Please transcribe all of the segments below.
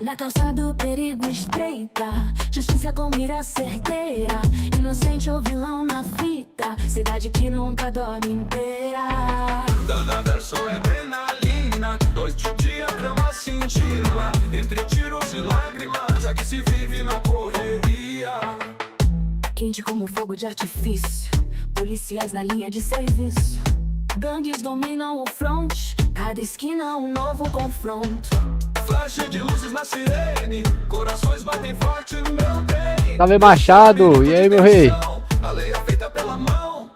Na calça do perigo estreita, justiça com mira certeira, inocente ou vilão na fita, cidade que nunca dorme inteira. Dana verso é adrenalina, noite e dia drama cintila, entre tiros e lágrimas, aqui se vive na correria. Quente como fogo de artifício, policiais na linha de serviço, gangues dominam o front, cada esquina um novo confronto. Flash de luzes na sirene, corações batem forte, meu bem. Salve Machado, e aí meu rei? A lei é feita pela mão.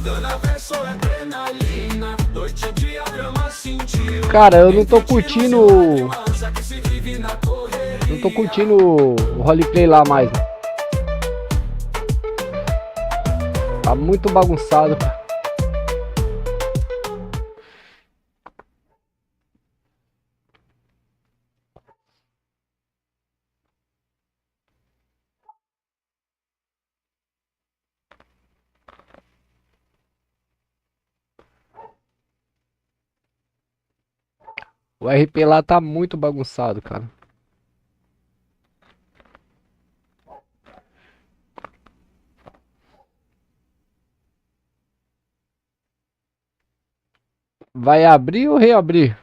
Dana verso é adrenalina, noite e dia drama cintila. Cara, eu não tô curtindo. Não tô curtindo o roleplay lá mais. Tá muito bagunçado. O RP lá tá muito bagunçado, cara. Vai abrir ou reabrir?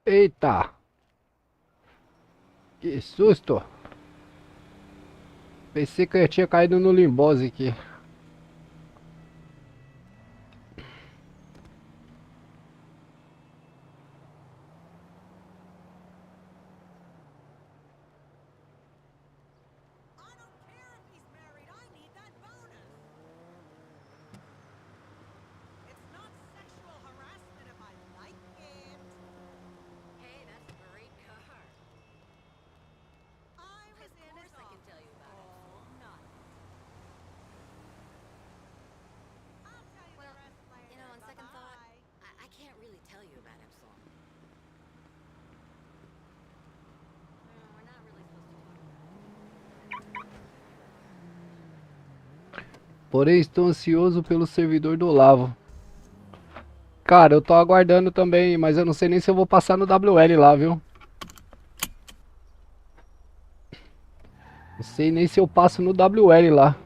Eita! Que susto! Pensei que eu tinha caído no limbose aqui. Porém, estou ansioso pelo servidor do Olavo. Cara, eu tô aguardando também, mas eu não sei nem se eu vou passar no WL lá, viu? Não sei nem se eu passo no WL lá.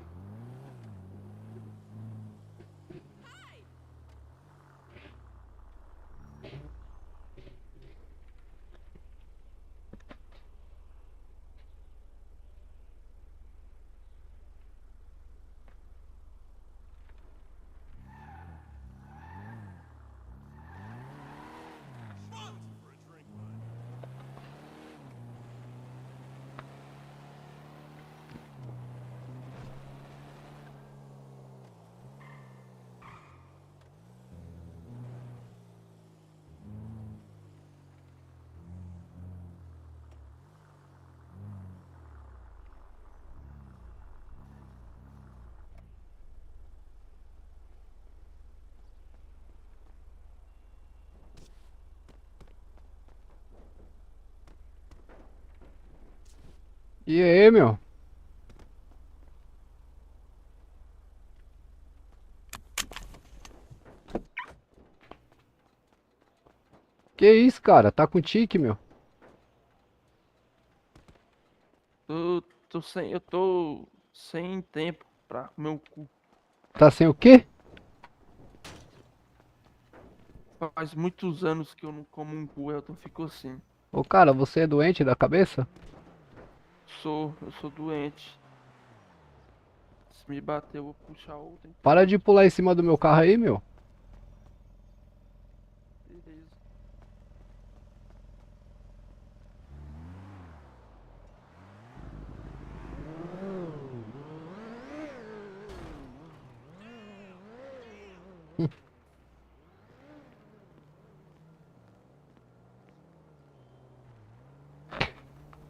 E aí, meu? Que isso, cara? Tá com tique, meu? Eu tô sem tempo pra comer o cu. Tá sem o quê? Faz muitos anos que eu não como um cu, Elton, ficou assim. Ô, cara, você é doente da cabeça? Eu sou doente. Se me bater, eu vou puxar outra. Para de pular em cima do meu carro aí, meu. Beleza.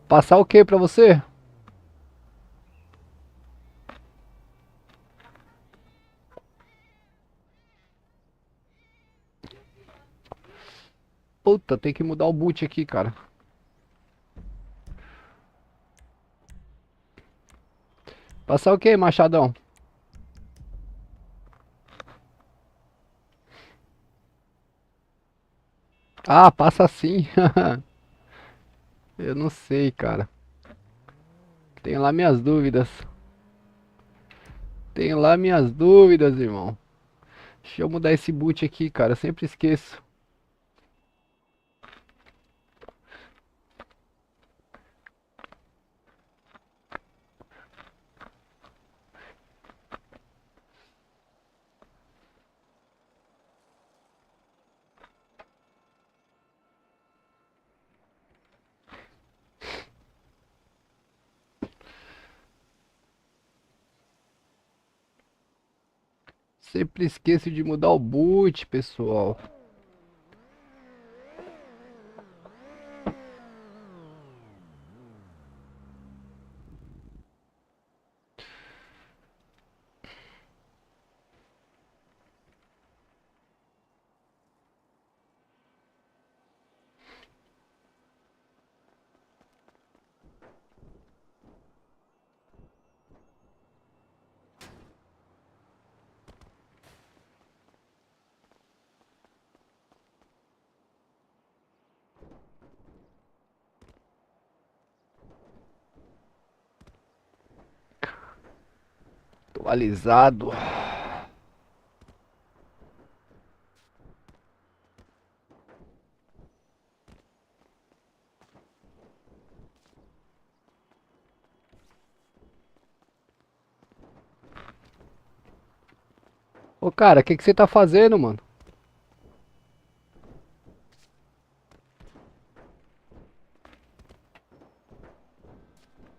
Passar o que pra você? Puta, tem que mudar o boot aqui, cara. Passar o que, Machadão? Ah, passa sim. Eu não sei, cara. Tenho lá minhas dúvidas. Tenho lá minhas dúvidas, irmão. Deixa eu mudar esse boot aqui, cara. Eu sempre esqueço. Sempre esqueço de mudar o boot, pessoal. Atualizado. Ô, cara, o que que você tá fazendo, mano?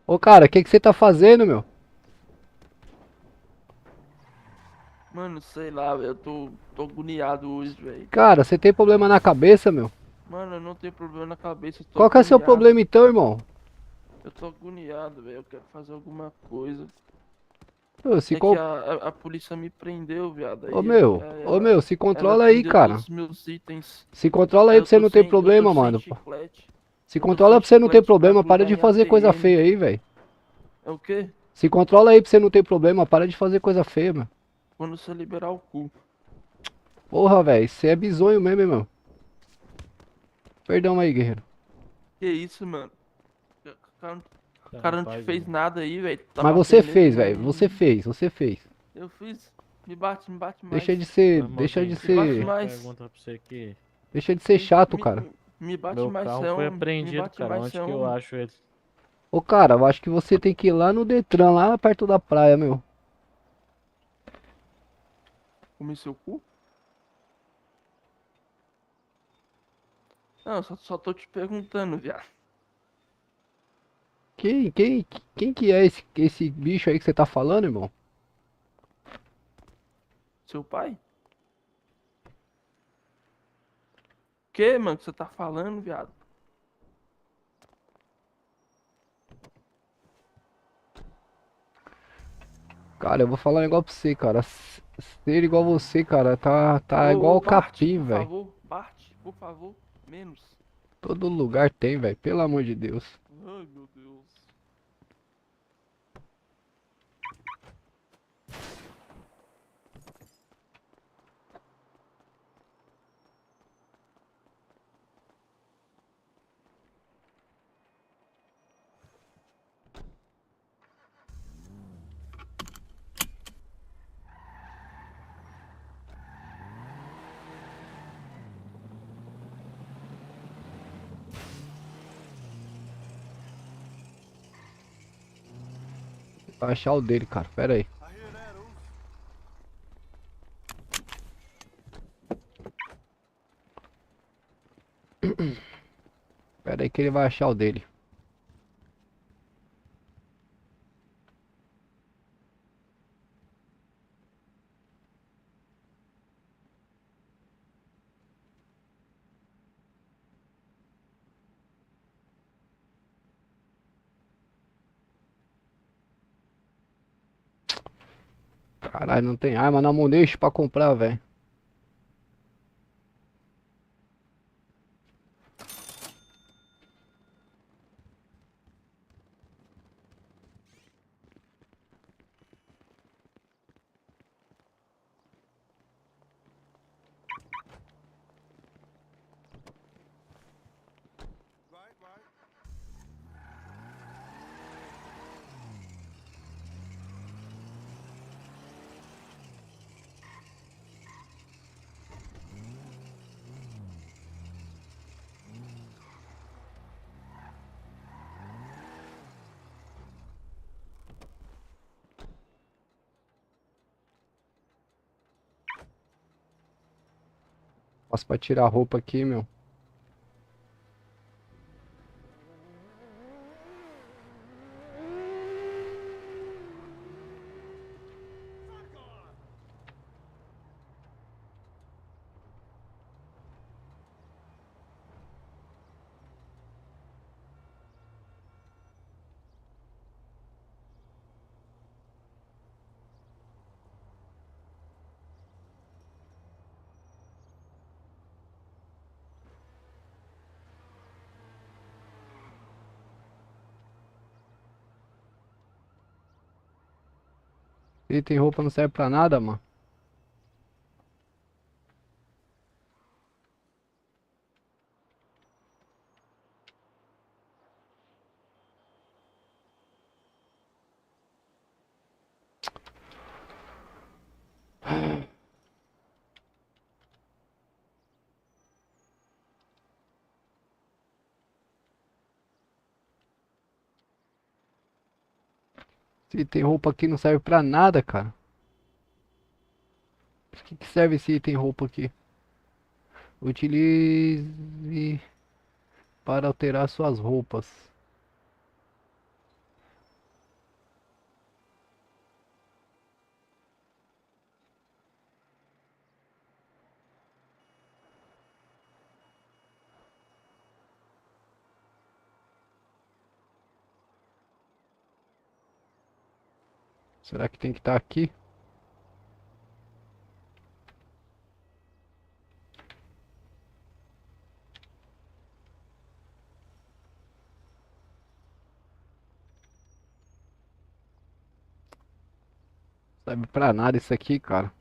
Ô, cara, o que que você tá fazendo, meu? Mano, sei lá, velho. Tô agoniado hoje, velho. Cara, você tem problema na cabeça, meu? Mano, eu não tenho problema na cabeça, eu tô Qual que é seu agoniado. problema então, irmão? Eu tô agoniado, velho. Eu quero fazer alguma coisa. Ô, se É que co- a polícia me prendeu, viado. Ô, Aí meu, se ela controla aí, prendeu cara. todos os meus itens. Se controla Aí aí pra você não ter problema, eu tô sem mano. chiclete. Se Eu tô controla sem pra você não ter chiclete pra problema, para grudar de em fazer coisa ATM. feia aí, velho. É o quê? Se controla aí pra você não ter problema, para de fazer coisa feia, meu. Quando você liberar o cu. Porra, velho, você é bizonho mesmo, hein, meu. Perdão aí, guerreiro. Que isso, mano? O cara, o Tá na cara não te paz, fez irmão. nada aí, velho. Tá Mas você batendo nele fez, velho. Você nem. fez, você fez. Eu fiz. Me bate mais. Deixa de ser, Ô, deixa de irmãozinho, Me bate ser, uma mais. pergunta pra você aqui. deixa de ser chato, cara. Me bate Meu mais, carro você é foi homem. Me apreendido, bate cara. mais, Onde você é que eu homem. acho ele? Ô, cara, eu acho que você tem que ir lá no Detran, lá perto da praia, meu. Comi seu cu? Não, só tô te perguntando, viado. Quem, quem, quem que é esse bicho aí que você tá falando, irmão? Seu pai? Que, mano, que você tá falando, viado? Cara, eu vou falar um negócio pra você, cara. Ser igual você, cara, tá igual Ô, o Bart, capim, por velho. favor. Bart, por favor. Menos. Todo lugar tem, velho. Pelo amor de Deus. Ai, meu Deus. tentar achar o dele, cara. Pera aí. Pera aí que ele vai achar o dele. Caralho, não tem arma na Munition pra comprar, velho. Posso pra tirar a roupa aqui, meu. Item roupa não serve pra nada, mano. Esse item roupa aqui não serve pra nada, cara. Pra que serve esse item roupa aqui? Utilize para alterar suas roupas. Será que tem que estar aqui? Serve pra nada isso aqui, cara.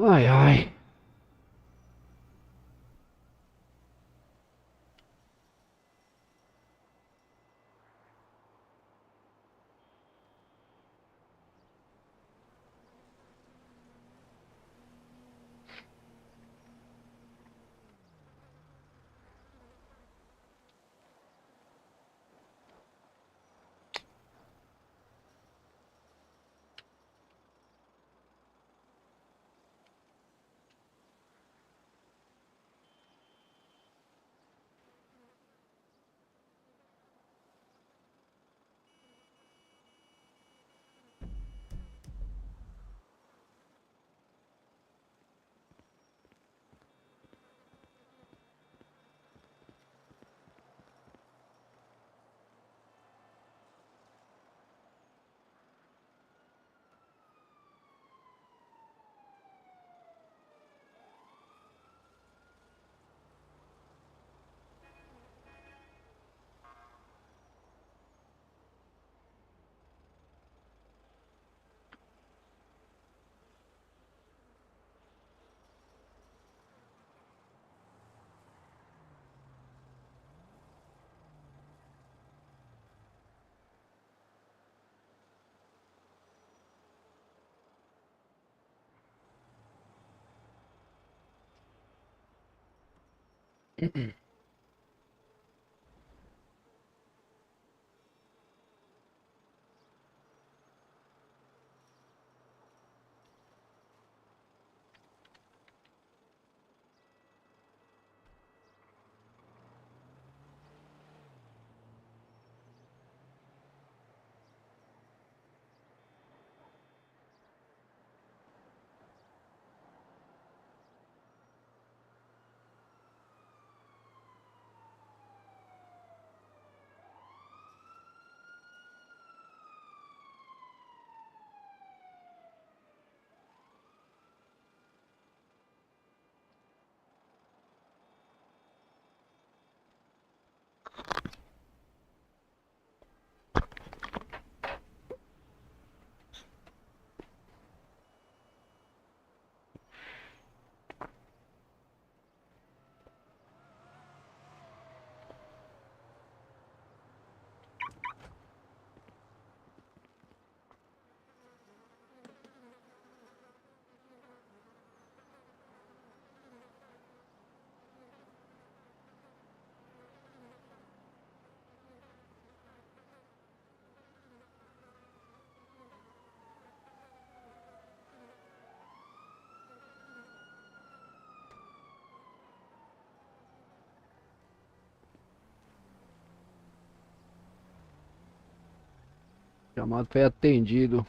Ai, ai. Chamado foi atendido.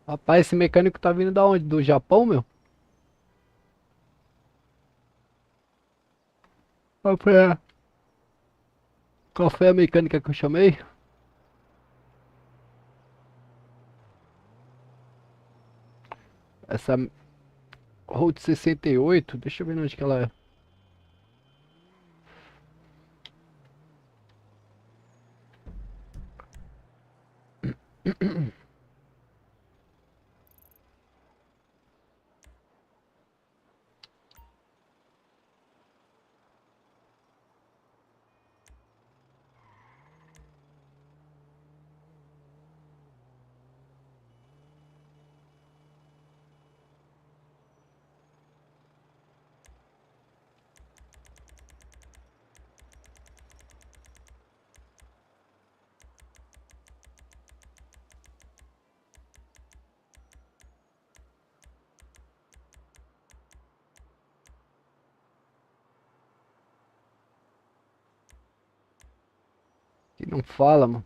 Rapaz, esse mecânico tá vindo da onde? Do Japão, meu? Qual foi qual foi a mecânica que eu chamei? Essa Road 68, deixa eu ver onde que ela é. Que não fala, mano.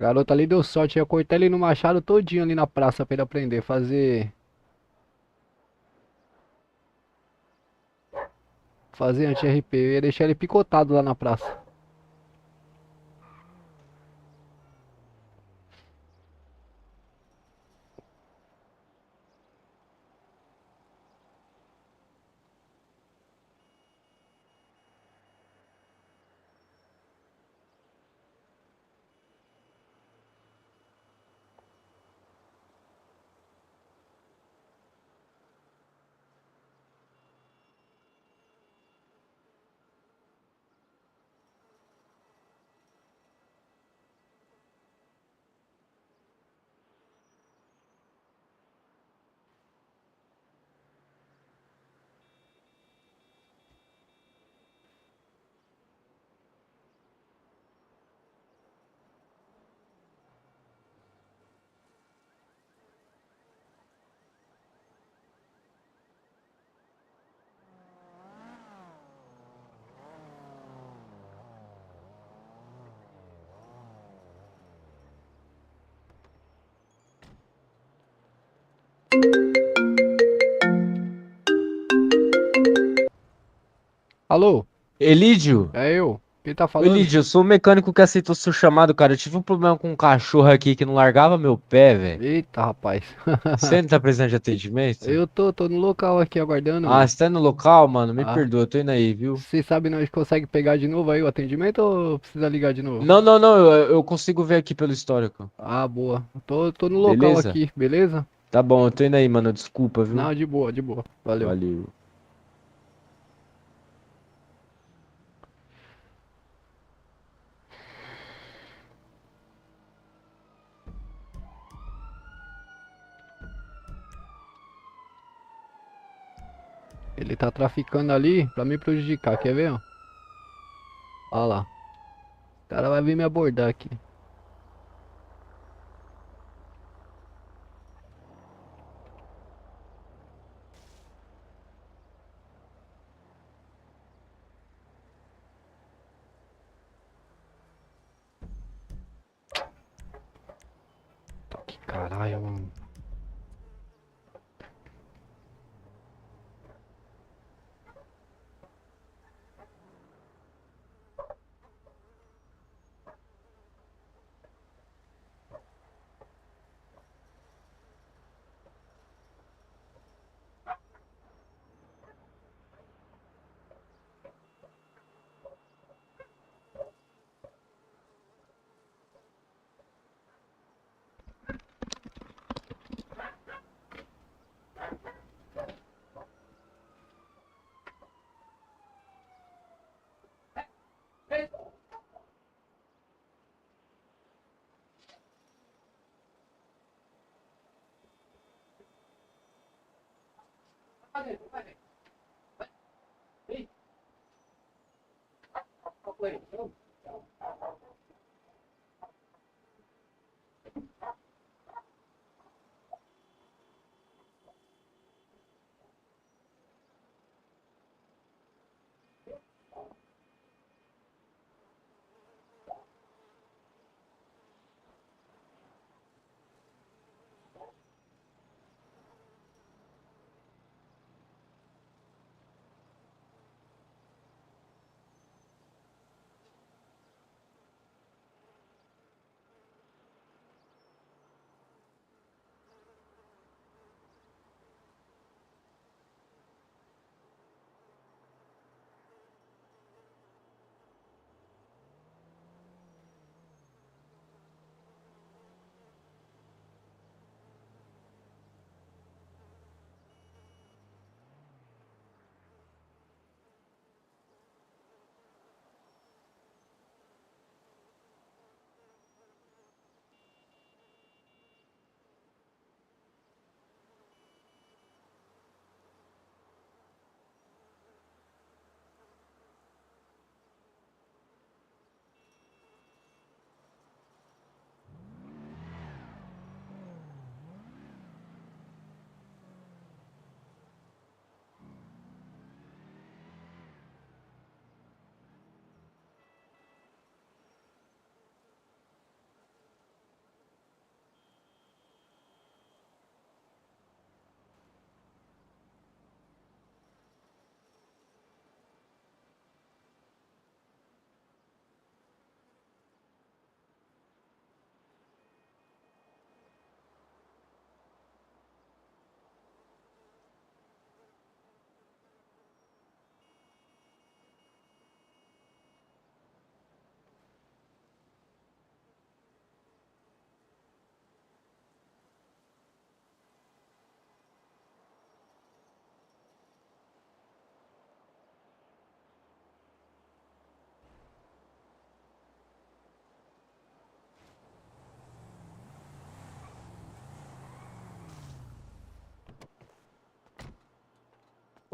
Garoto ali deu sorte, eu cortei ele no machado todinho ali na praça pra ele aprender. Fazer anti-RP. Eu ia deixar ele picotado lá na praça. Alô? Elídio? É eu? Quem tá Ô, falando? Elídio, eu sou o mecânico que aceitou seu chamado, cara. Eu tive um problema com um cachorro aqui que não largava meu pé, velho. Eita, rapaz. Você não tá precisando de atendimento? Eu tô no local aqui aguardando, Ah, meu. você tá no local, mano? Me Ah, perdoa, eu tô indo aí, viu? você sabe nós consegue pegar de novo aí o atendimento ou precisa ligar de novo? Não, não, não, eu consigo ver aqui pelo histórico. Ah, boa. Tô no local Beleza? aqui, beleza? Tá bom, eu tô indo aí, mano. Desculpa, viu? Não, de boa, de boa. Valeu. Valeu. Ele tá traficando ali pra me prejudicar, quer ver, ó? Olha lá. O cara vai vir me abordar aqui. Tá que caralho, mano.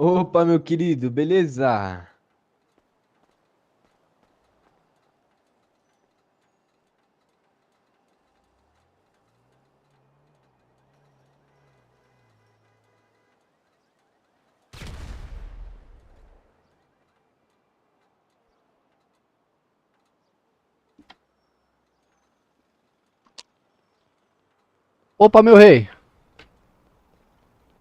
Opa, meu querido, beleza? Opa, meu rei.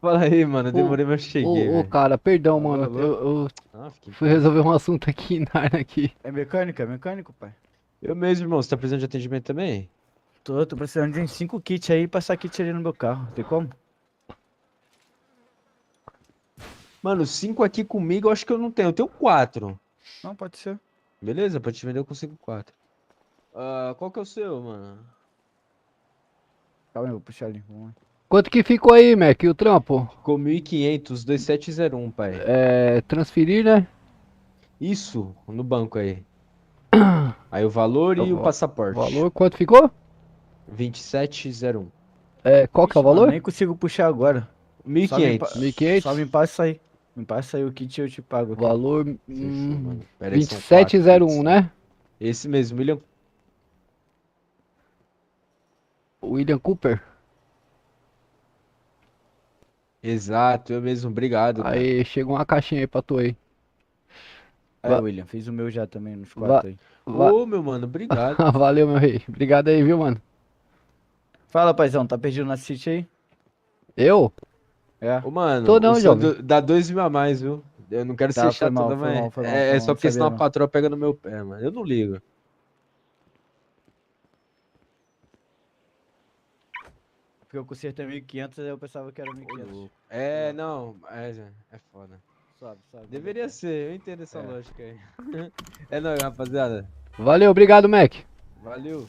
Fala aí, mano, Ô, demorei, mas cheguei, velho. cara, perdão, Alô, mano. alô? Eu Ah, fica em fui paz. resolver um assunto aqui na área aqui. É mecânico? É mecânico, pai? Eu mesmo, irmão, você tá precisando de atendimento também? Tô precisando de uns 5 kits aí, passar kit ali no meu carro. Tem como? Mano, 5 aqui comigo eu acho que eu não tenho. Eu tenho 4. Não, pode ser. Beleza? Pra te vender eu consigo 4. Qual que é o seu, mano? Calma aí, eu vou puxar ali. Vamos lá. Quanto que ficou aí, Mac, o trampo? Ficou 1.500, 2701, pai. É, transferir, né? Isso, no banco aí. Aí o valor e o passaporte. Valor, quanto ficou? 2701. É, qual que é o Ixi, mano, valor? nem consigo puxar agora. Só me, pa... 1.500. Só 1.500. me passa aí. Me passa aí o kit e eu te pago aqui. Valor Fechou, mano. Pera aí, são 4 2701, kits, né? né? Esse mesmo, William. William Cooper. Exato, eu mesmo. Obrigado, cara. Aí, chegou uma caixinha aí pra tu aí. É, Va William, fiz o meu já também, nos va 4 aí. va Ô, meu mano, obrigado. Valeu, meu rei. Obrigado aí, viu, mano? Fala, paizão, tá perdido na City aí? Eu? É. Ô, Tô mano, o não, seu jovem. dá 2 mil a mais, viu? Eu não quero ser Tá, foi chato, mal, não, foi mas mal, foi mal, é foi mal, só não porque senão sabia a não. patroa pega no meu pé, mano. Eu não ligo. Porque eu consertei 1.500, aí eu pensava que era Ô, 1.500. louco. Foi É, mal. não, é foda. Suave, suave, valeu, Deveria pai. ser, eu entendo essa É. lógica aí. É nóis, rapaziada. Valeu, obrigado, Mac. Valeu.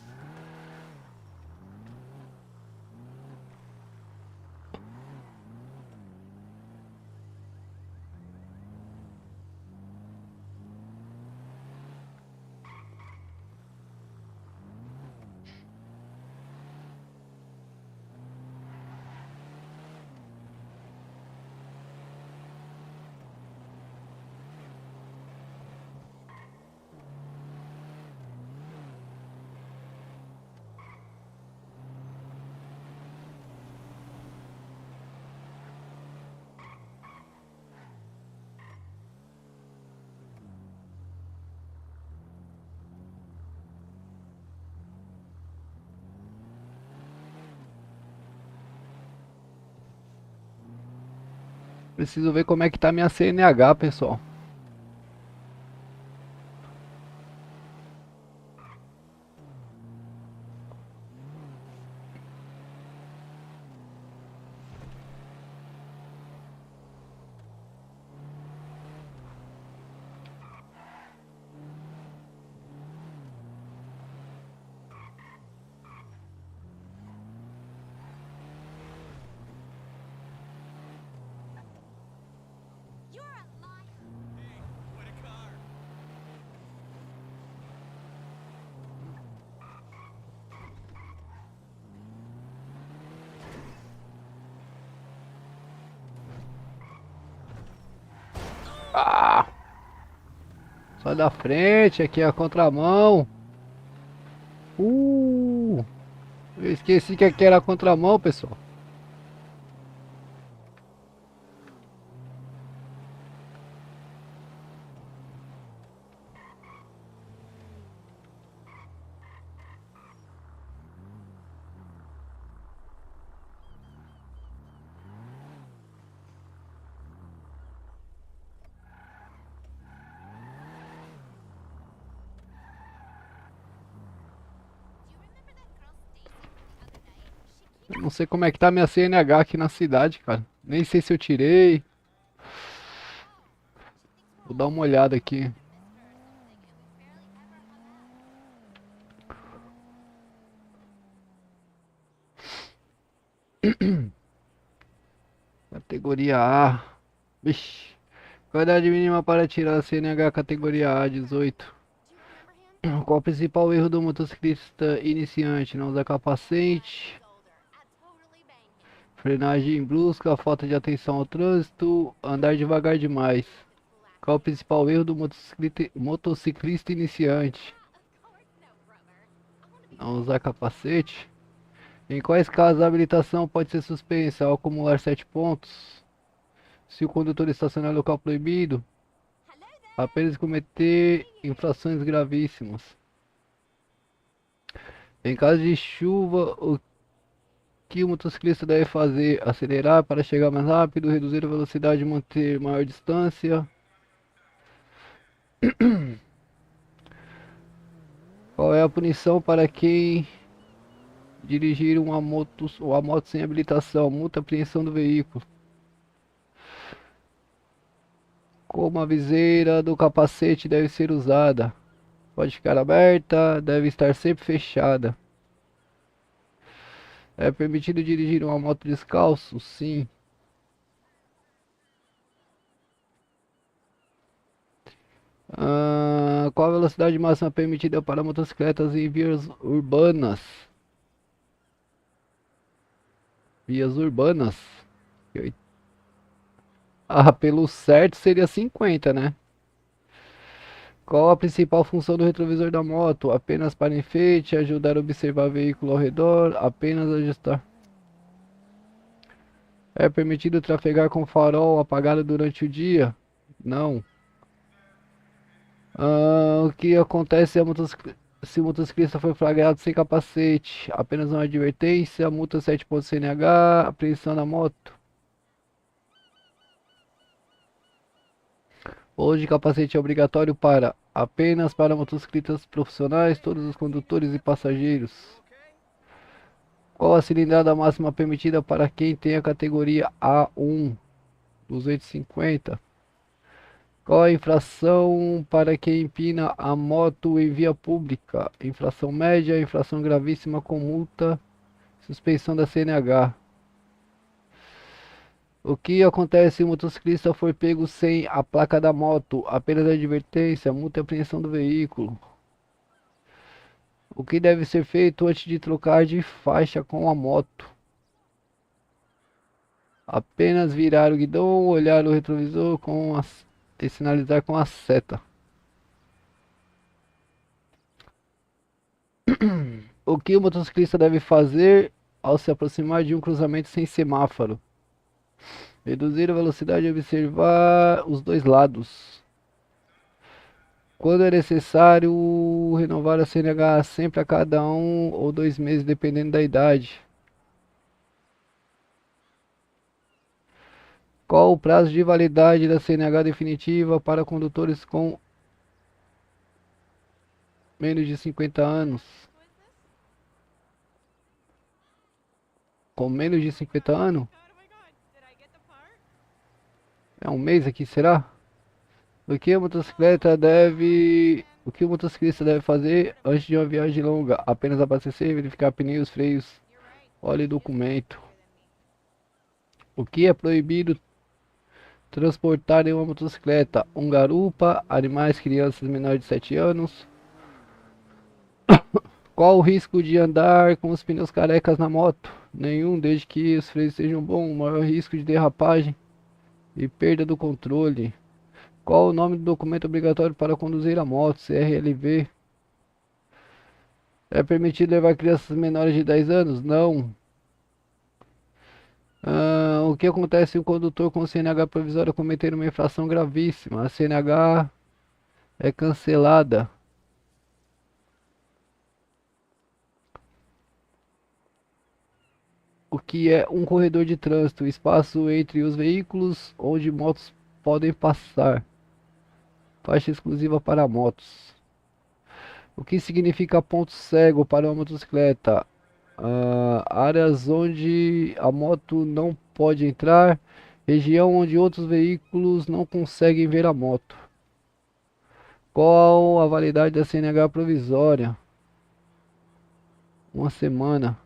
Preciso ver como é que tá minha CNH, pessoal. Ah! Sai da frente, aqui é a contramão. Eu esqueci que aqui era a contramão, pessoal. Eu não sei como é que tá minha CNH aqui na cidade, cara. Nem sei se eu tirei. Vou dar uma olhada aqui. Categoria A. Vixe. Qual a idade mínima para tirar a CNH categoria A, 18? Qual o principal erro do motociclista iniciante? Não usar capacete, frenagem brusca, falta de atenção ao trânsito, andar devagar demais. Qual o principal erro do motociclista iniciante? Não usar capacete. Em quais casos a habilitação pode ser suspensa ao acumular 7 pontos? Se o condutor estacionar em local proibido, apenas cometer infrações gravíssimas. Em caso de chuva, o que o motociclista deve fazer? Acelerar para chegar mais rápido, reduzir a velocidade e manter maior distância. Qual é a punição para quem dirigir uma moto sem habilitação? Multa, apreensão do veículo. Como a viseira do capacete deve ser usada? Pode ficar aberta, deve estar sempre fechada. É permitido dirigir uma moto descalço? Sim. Qual a velocidade máxima permitida para motocicletas em vias urbanas? Vias urbanas? Pelo certo seria 50, né? Qual a principal função do retrovisor da moto? Apenas para enfeite, ajudar a observar o veículo ao redor, apenas ajustar. É permitido trafegar com farol apagado durante o dia? Não. O que acontece se o motociclista foi flagrado sem capacete? Apenas uma advertência, multa 7 pontos CNH, apreensão da moto. Hoje capacete é obrigatório apenas para motociclistas profissionais, todos os condutores e passageiros. Qual a cilindrada máxima permitida para quem tem a categoria A1? 250. Qual a infração para quem empina a moto em via pública? Infração média, infração gravíssima com multa, suspensão da CNH. O que acontece se o motociclista for pego sem a placa da moto? Apenas advertência, multa e apreensão do veículo. O que deve ser feito antes de trocar de faixa com a moto? Apenas virar o guidão, olhar o retrovisor e sinalizar com a seta. O que o motociclista deve fazer ao se aproximar de um cruzamento sem semáforo? Reduzir a velocidade e observar os dois lados. Quando é necessário renovar a CNH? Sempre a cada 1 ou 2 meses, dependendo da idade. Qual o prazo de validade da CNH definitiva para condutores com menos de 50 anos? Com menos de 50 anos? É um mês aqui, será? O que o que o motociclista deve fazer antes de uma viagem longa? Apenas abastecer, verificar pneus, freios, óleo e documento. O que é proibido transportar em uma motocicleta? Um garupa, animais, crianças menores de 7 anos. Qual o risco de andar com os pneus carecas na moto? Nenhum, desde que os freios sejam bons. O maior risco de derrapagem e perda do controle. Qual o nome do documento obrigatório para conduzir a moto? CRLV. É permitido levar crianças menores de 10 anos? Não. O que acontece se o condutor com CNH provisória cometer uma infração gravíssima? A CNH é cancelada. O que é um corredor de trânsito? Espaço entre os veículos onde motos podem passar. Faixa exclusiva para motos. O que significa ponto cego para uma motocicleta? Áreas onde a moto não pode entrar. Região onde outros veículos não conseguem ver a moto. Qual a validade da CNH provisória? Uma semana.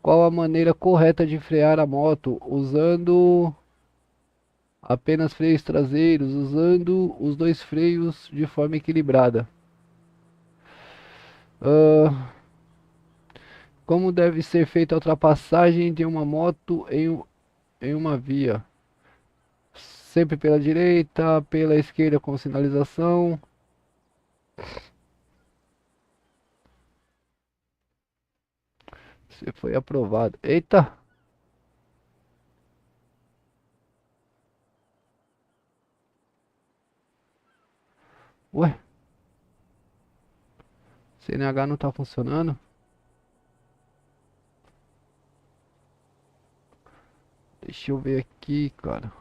Qual a maneira correta de frear a moto? Usando apenas freios traseiros, usando os dois freios de forma equilibrada. Como deve ser feita a ultrapassagem de uma moto em uma via? Sempre pela direita, pela esquerda com sinalização. Você foi aprovado. Eita! Ué? CNH não tá funcionando? Deixa eu ver aqui, cara.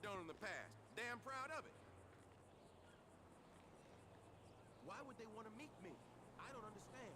Donor in the past. Damn proud of it. Why would they want to meet me? I don't understand.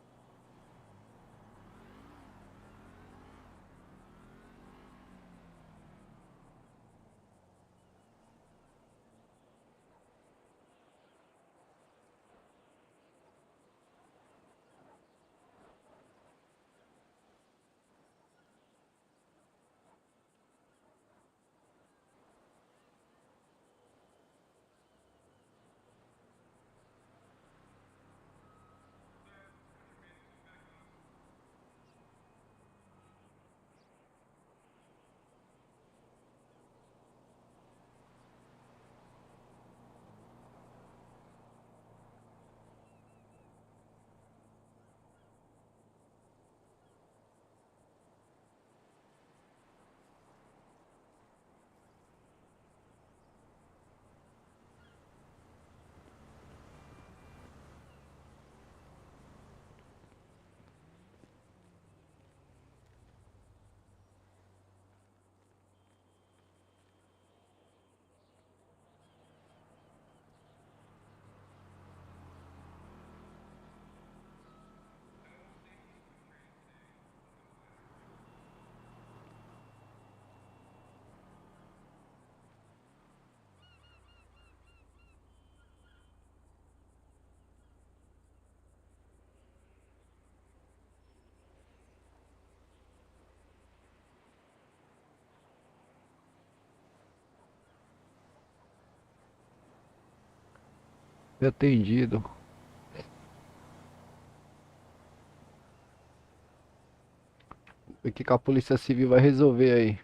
Foi atendido. O que que a Polícia Civil vai resolver aí?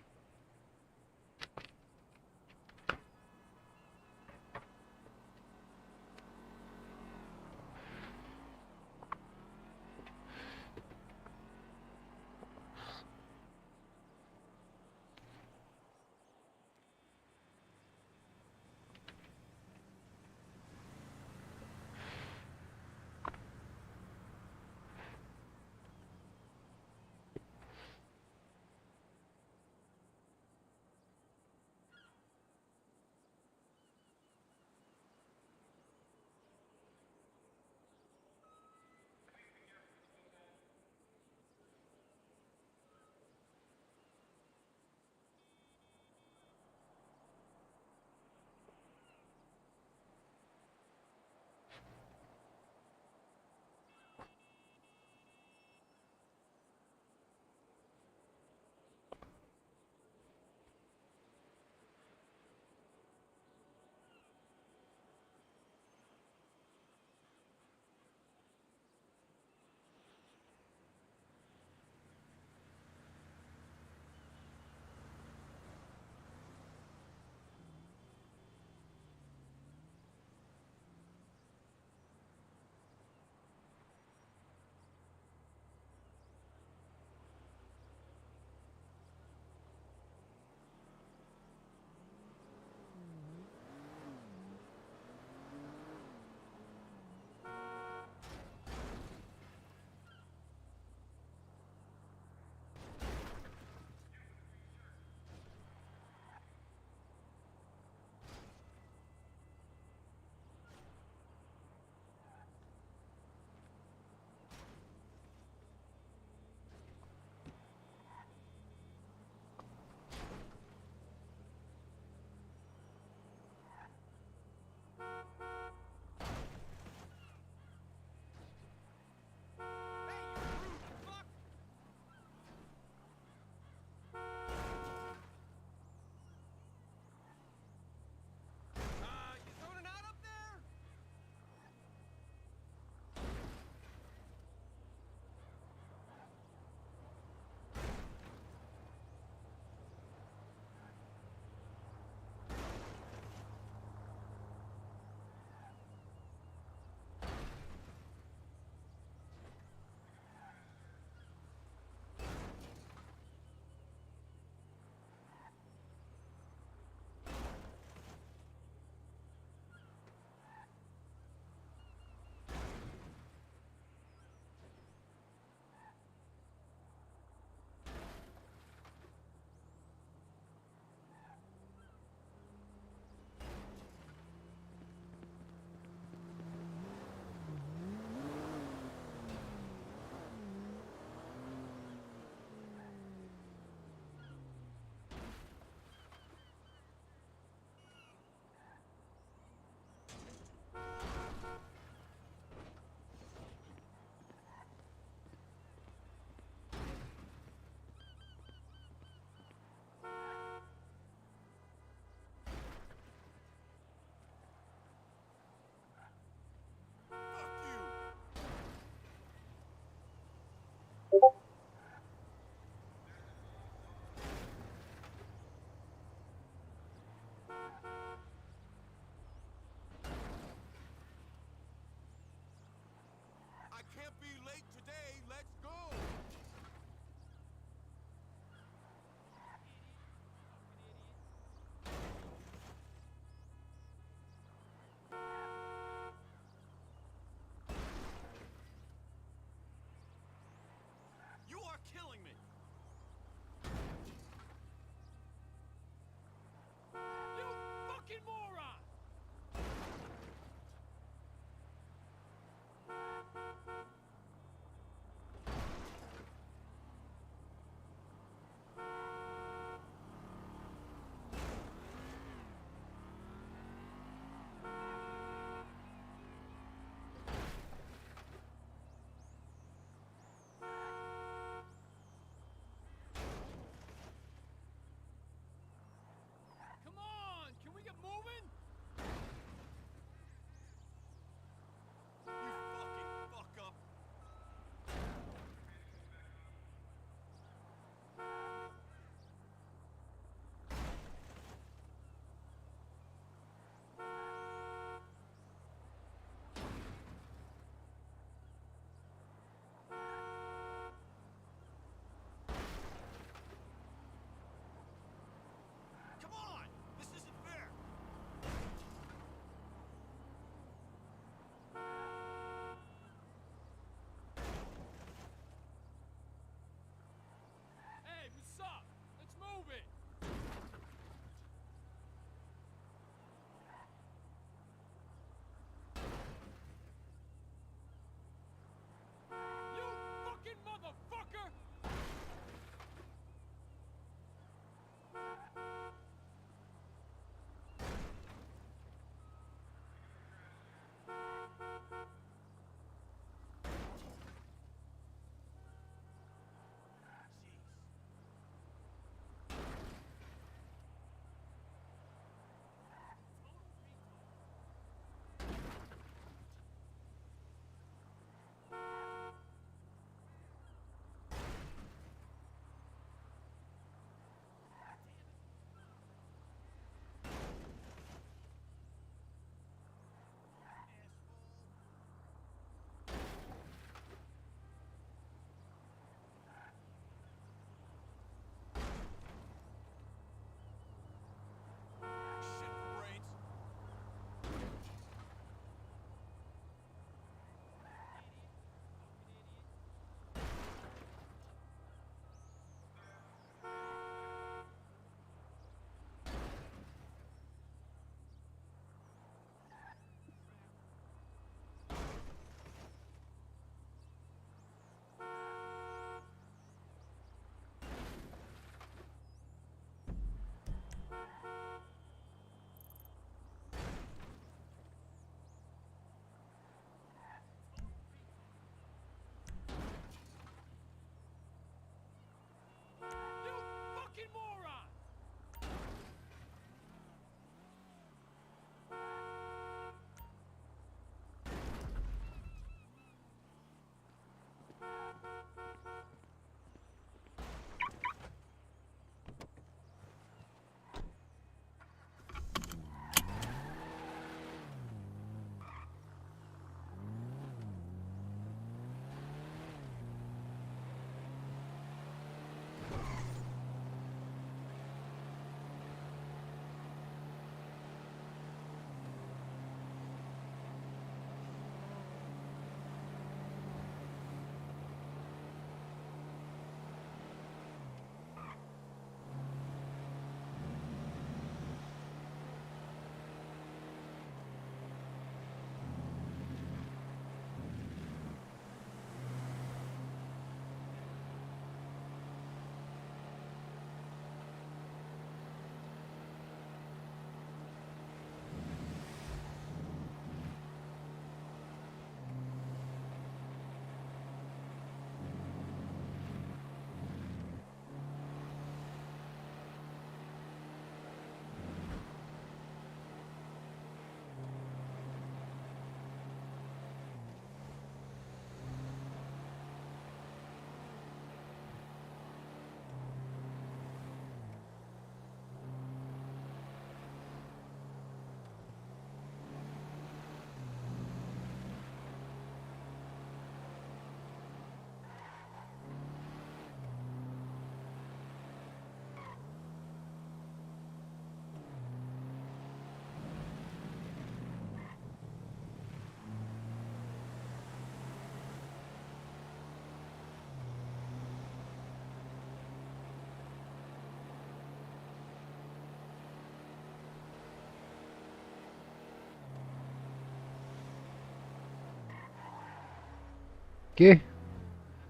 que?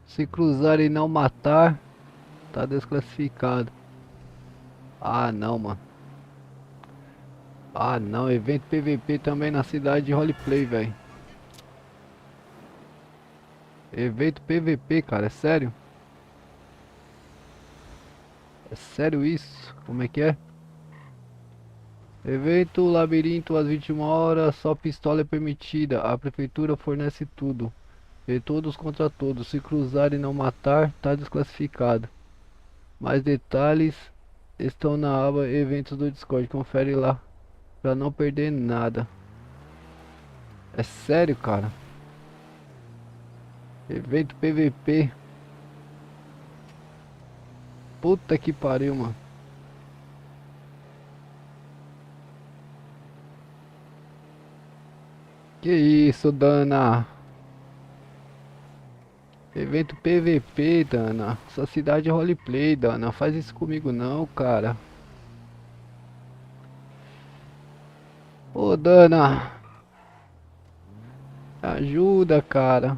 Se cruzar e não matar, tá desclassificado. Ah não, mano. Ah não, evento PVP também na cidade de roleplay, velho. Evento PVP, cara, é sério? É sério isso? Como é que é? Evento labirinto às 21 horas, só pistola é permitida. A prefeitura fornece tudo. E todos contra todos. Se cruzar e não matar, tá desclassificado. Mais detalhes estão na aba eventos do Discord. Confere lá pra não perder nada. É sério, cara? Evento PVP. Puta que pariu, mano. Que isso, Dana? Evento PVP, Dana. Sua cidade é roleplay, Dana. Faz isso comigo não, cara. Ô, Dana. Ajuda, cara.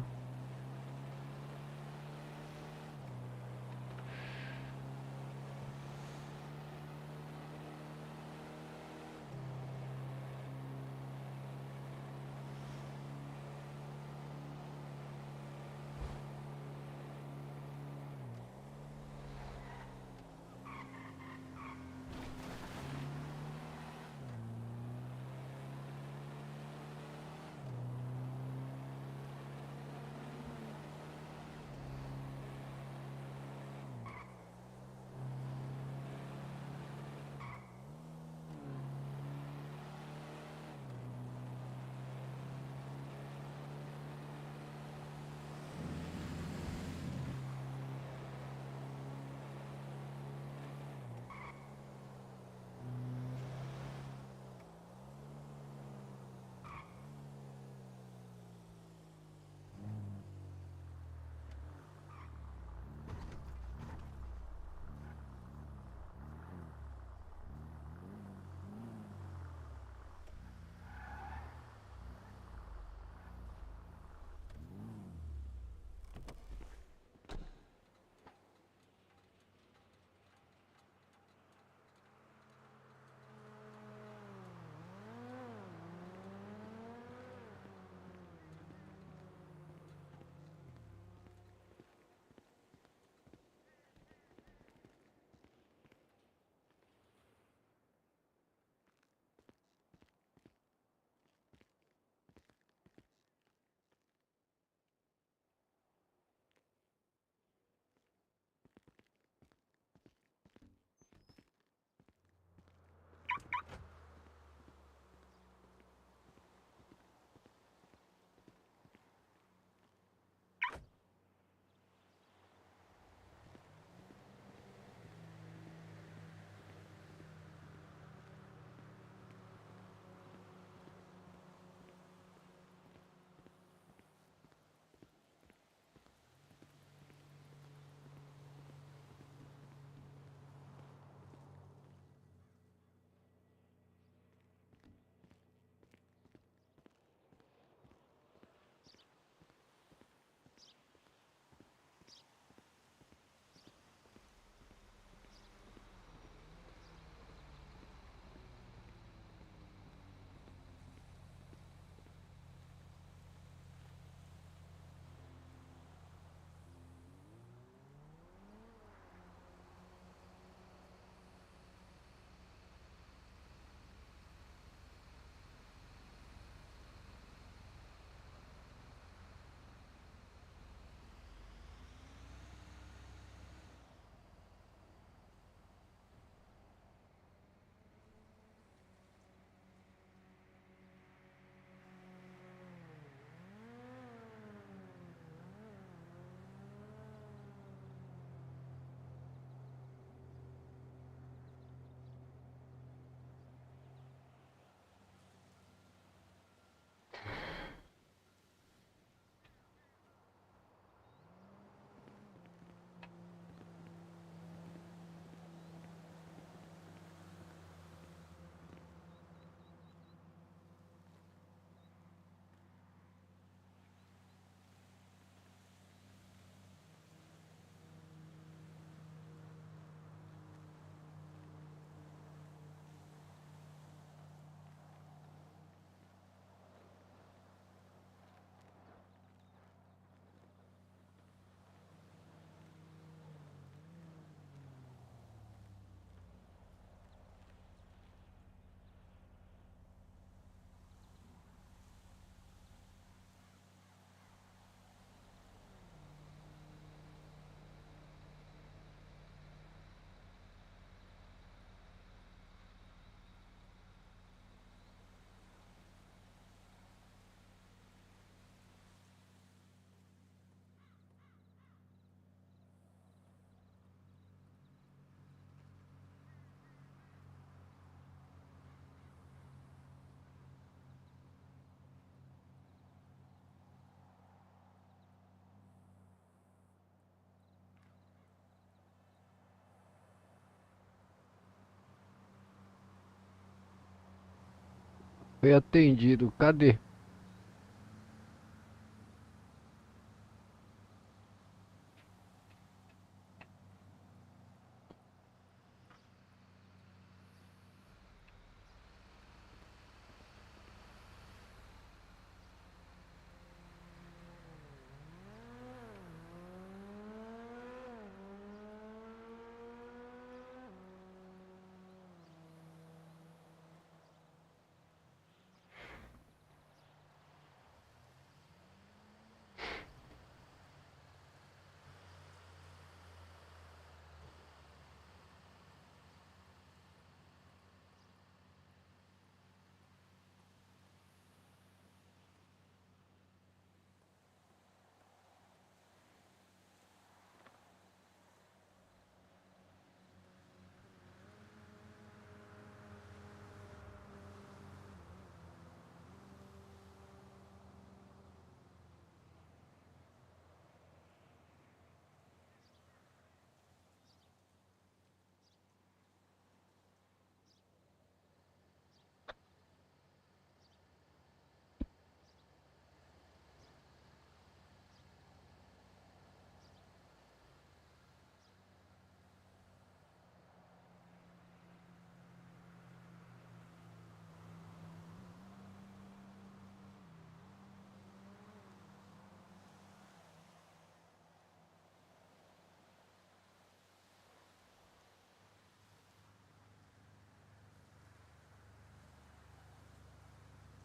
Foi atendido. Cadê?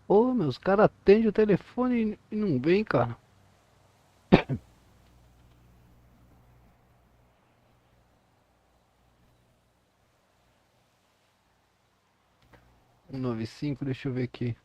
Ô, meus caras atendem o telefone e não vem, cara. 195, deixa eu ver aqui.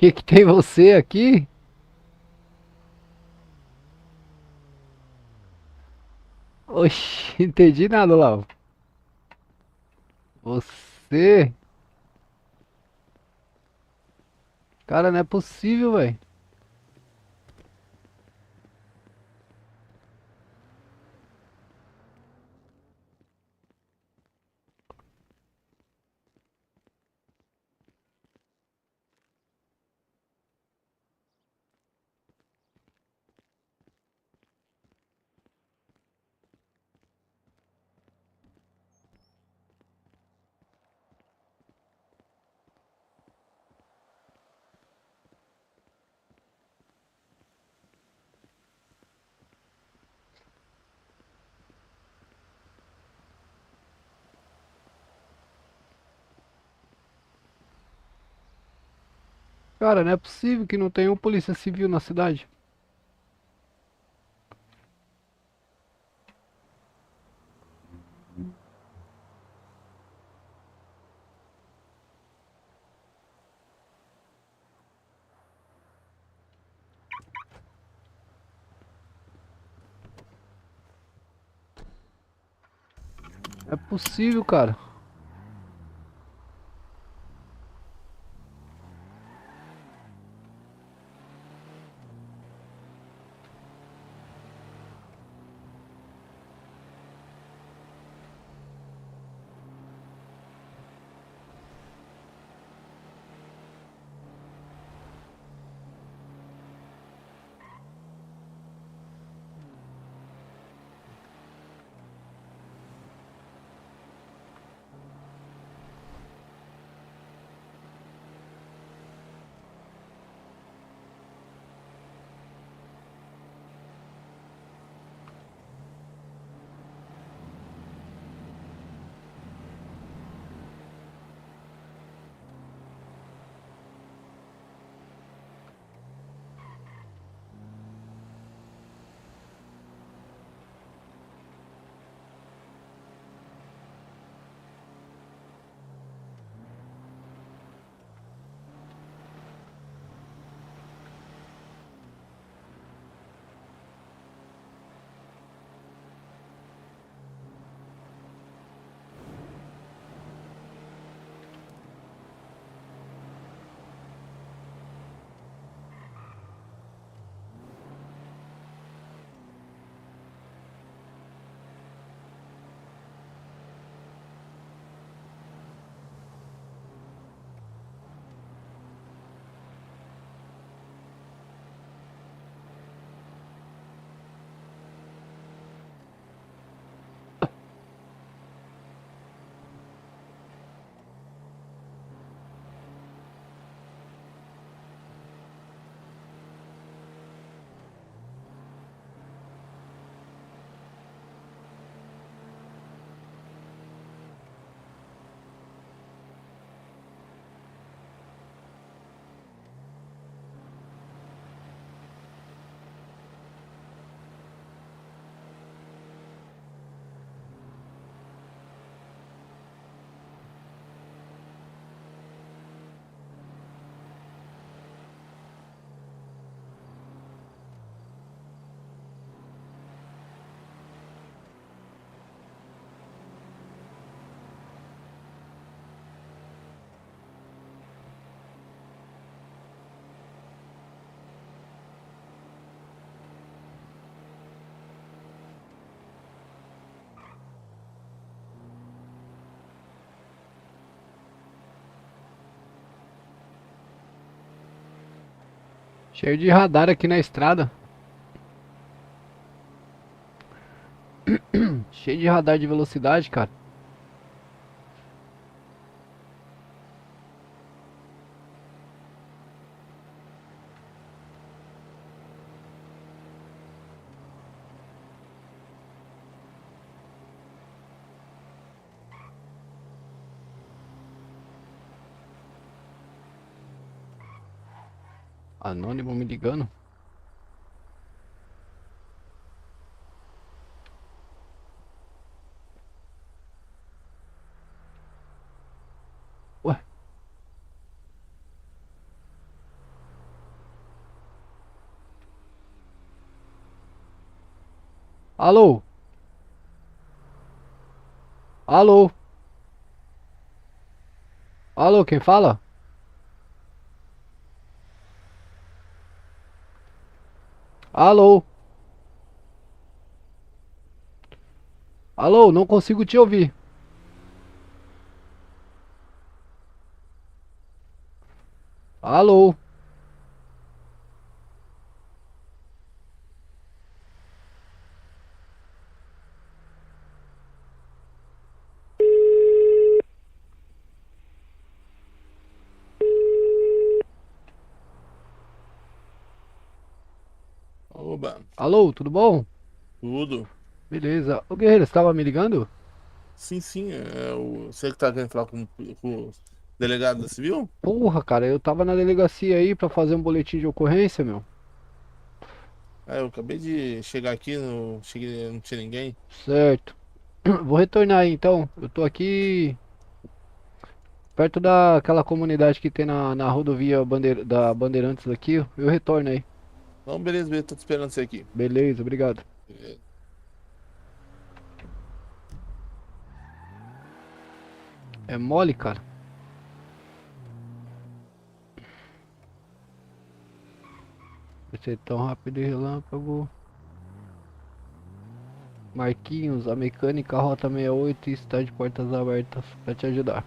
Que tem você aqui? Oxi, entendi nada, Lau. Você? Cara, não é possível, velho. Cara, não é possível que não tenha um polícia civil na cidade. É possível, cara. Cheio de radar aqui na estrada. Cheio de radar de velocidade, cara. Anônimo me ligando. Ué. Alô? Alô? Alô, quem fala? Alô? Alô, não consigo te ouvir. Alô? Oba, Alô, tudo bom? tudo. Beleza. Ô Guerreiro, você tava me ligando? Sim, sim, você que tá querendo falar com o delegado da Civil? Porra, cara, eu tava na delegacia aí pra fazer um boletim de ocorrência, meu. Eu acabei de chegar aqui, cheguei, não tinha ninguém. Certo. Vou retornar aí então. Eu tô aqui perto daquela comunidade que tem na rodovia da Bandeirantes aqui. Eu retorno aí. Então, beleza, beleza, tô te esperando você aqui. Beleza, obrigado. Beleza. É mole, cara. Vai ser tão rápido e relâmpago. Marquinhos, a mecânica Rota 68 está de portas abertas pra te ajudar.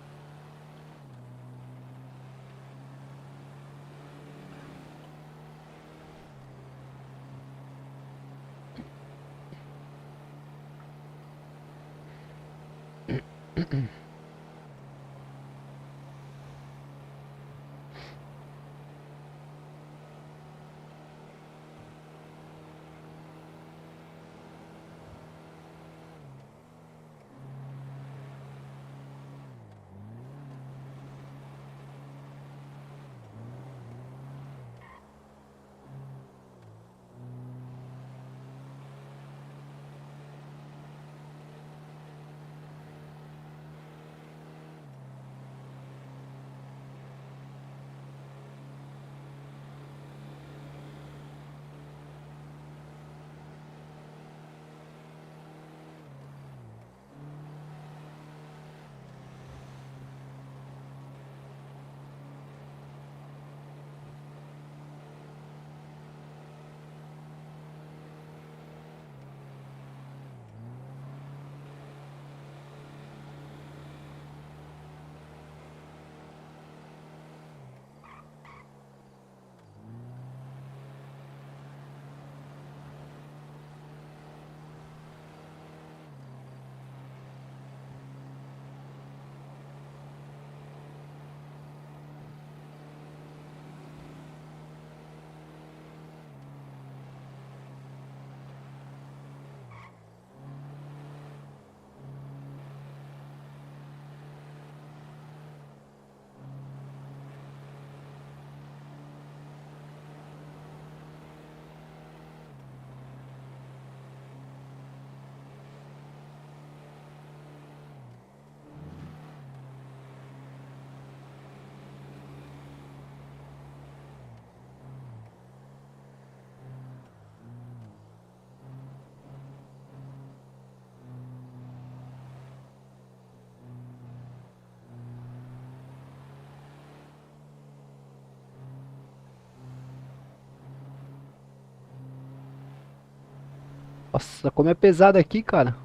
Nossa, como é pesado aqui, cara.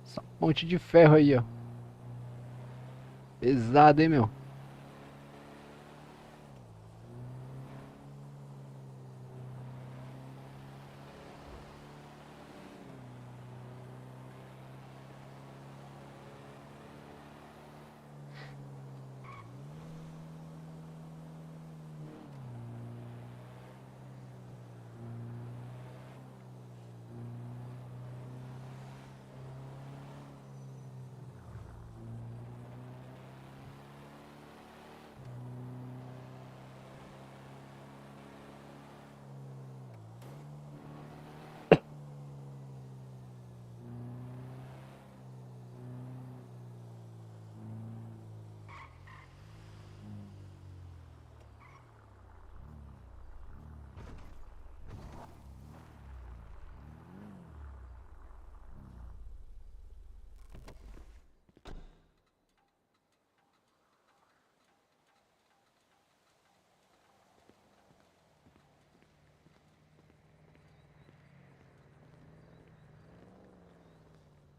Essa ponte de ferro aí, ó. Pesado, hein, meu?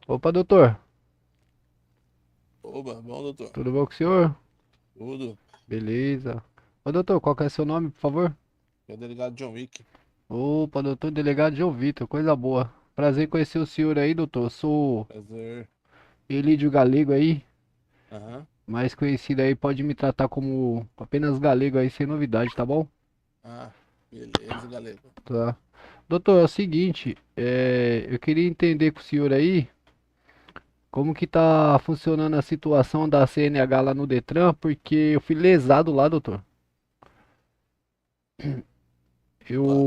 Opa, doutor. Oba, bom, doutor. Tudo bom com o senhor? Tudo. Beleza. Ô, doutor, qual que é seu nome, por favor? É o delegado John Wick. Opa, doutor delegado João Vitor, coisa boa. Prazer em conhecer o senhor aí, doutor. Eu sou Prazer. Elídio Galego aí, Aham. mais conhecido aí, pode me tratar como apenas Galego aí, sem novidade, tá bom? Ah, beleza, galego. Tá. Doutor, é o seguinte, eu queria entender com o senhor aí como que tá funcionando a situação da CNH lá no Detran, porque eu fui lesado lá, doutor. Claro.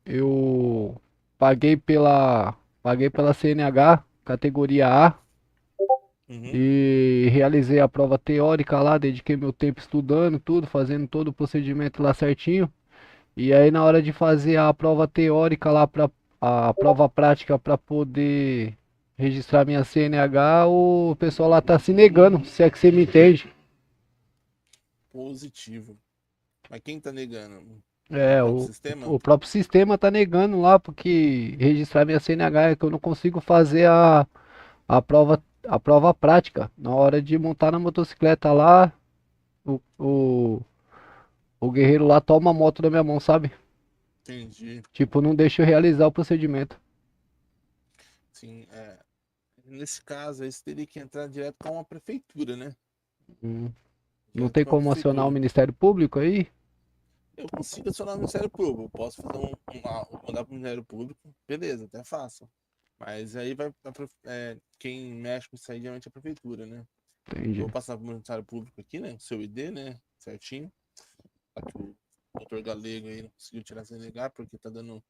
Eu paguei pela CNH, categoria A, Uhum. e realizei a prova teórica lá, dediquei meu tempo estudando tudo, fazendo todo o procedimento lá certinho. E aí na hora de fazer a prova teórica lá para a prova prática para poder registrar minha CNH, o pessoal lá tá se negando, se é que você me entende. Positivo. Mas quem tá negando? O É, próprio o, sistema? o próprio sistema tá negando lá porque registrar minha CNH é que eu não consigo fazer a prova prática. Na hora de montar na motocicleta lá, o, o, o guerreiro lá toma a moto da minha mão, sabe? Entendi. Tipo, não deixa eu realizar o procedimento. Sim, nesse caso, aí você teria que entrar direto com a prefeitura, né? Hum. Não Direto tem com a como acionar o prefeitura. Ministério Público aí? Eu consigo acionar o Ministério Público. Eu posso fazer mandar para o Ministério Público. Beleza, até faço. Mas aí quem mexe com isso aí geralmente é a prefeitura, né? Eu Entendi. vou passar para o Ministério Público aqui, né? Seu ID, né? Certinho. Aqui o doutor Galego aí não conseguiu tirar sem negar, porque tá dando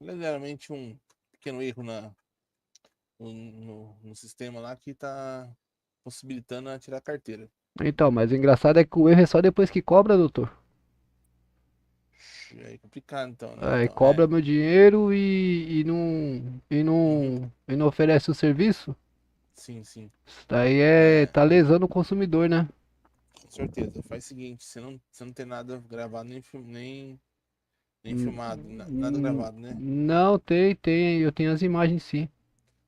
ligeiramente um pequeno erro no sistema lá que tá possibilitando a tirar a carteira. Então, mas o engraçado é que o erro é só depois que cobra, doutor. E aí é complicado então, né? Aí Então, cobra meu dinheiro e não oferece o serviço. sim, sim. Isso daí É, tá lesando o consumidor, né? com certeza. Faz o seguinte, você não tem nada gravado nem Hum, filmado, nada gravado, né? Não, tem, eu tenho as imagens sim.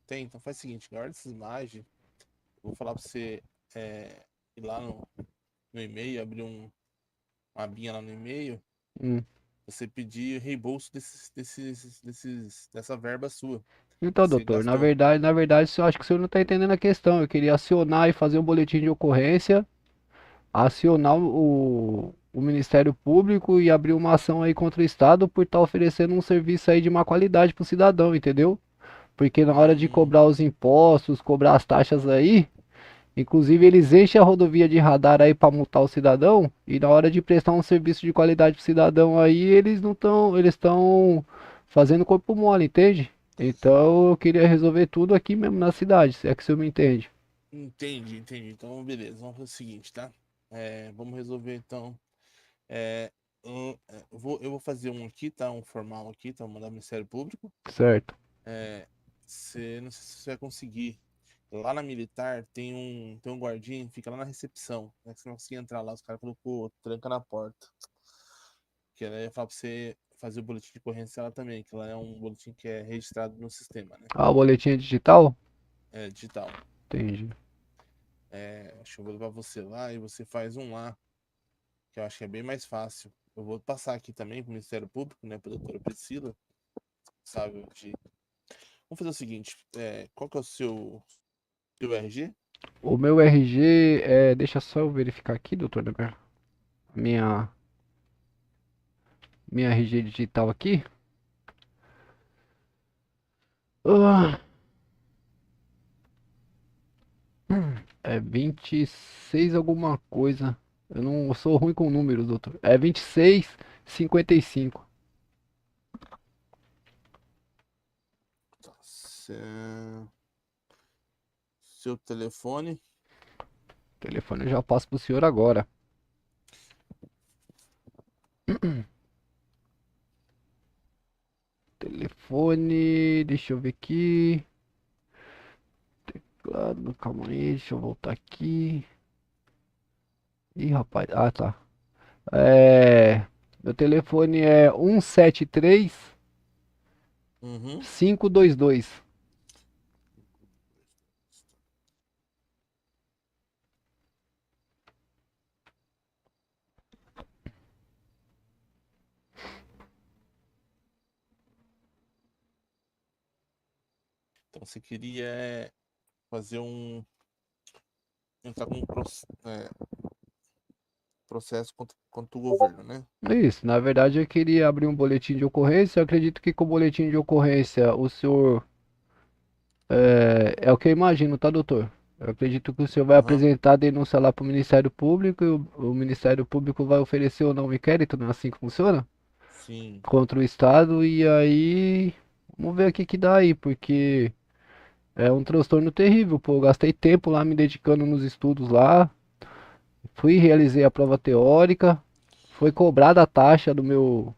Tem, então faz o seguinte, guarda essas imagens, eu vou falar pra você ir lá no e-mail, abrir uma abinha lá no e-mail, Hum. você pedir reembolso dessa verba sua. Então, Você doutor, na gastou. verdade, eu acho que o senhor não está entendendo a questão. Eu queria acionar e fazer um boletim de ocorrência, acionar o Ministério Público e abrir uma ação aí contra o Estado por estar oferecendo um serviço aí de má qualidade pro cidadão, entendeu? Porque na hora de Hum, cobrar os impostos, cobrar as taxas aí, inclusive eles enchem a rodovia de radar aí para multar o cidadão, e na hora de prestar um serviço de qualidade pro cidadão aí, eles estão fazendo corpo mole, entende? Então eu queria resolver tudo aqui mesmo na cidade, se é que o senhor me entende. entendi. Então, beleza, vamos fazer o seguinte, tá? Vamos resolver então. Eu vou fazer um aqui, tá? Um formal aqui, tá? Vou mandar pro Ministério Público. Certo. Não sei se você vai conseguir. Lá na militar tem um guardinha, fica lá na recepção. Né? Que você não conseguir entrar lá, os caras colocou tranca na porta. Que aí eu falar pra você fazer o boletim de ocorrência ela também, que ela é um boletim que é registrado no sistema, né? Ah, o boletim é digital? É digital. Entendi. Acho que eu vou levar você lá e você faz um lá, que eu acho que é bem mais fácil. Eu vou passar aqui também pro Ministério Público, né, pra doutora Priscila, sabe? Vamos fazer o seguinte, qual que é o seu RG? O meu RG é. Deixa só eu verificar aqui, doutor Neber. Minha. Minha RG digital aqui. Ah, é 26 alguma coisa. Eu não sou ruim com números, doutor. É 26,55. Tá, seu telefone. O telefone eu já passo pro senhor agora. Telefone. Deixa eu ver aqui. Teclado, calma aí, deixa eu voltar aqui. Ih, rapaz. Ah, tá. Meu telefone é 173 Uhum. 522. Então você queria fazer entrar com processo contra o governo, né? Isso, na verdade eu queria abrir um boletim de ocorrência. Eu acredito que com o boletim de ocorrência o senhor. É o que eu imagino, tá, doutor? Eu acredito que o senhor vai Aham. apresentar a denúncia lá pro Ministério Público e o Ministério Público vai oferecer ou não um inquérito, não é assim que funciona? Sim. Contra o Estado e aí. Vamos ver o que que dá aí, porque é um transtorno terrível, pô. Eu gastei tempo lá me dedicando nos estudos lá. Fui, realizei a prova teórica. Foi cobrada a taxa do meu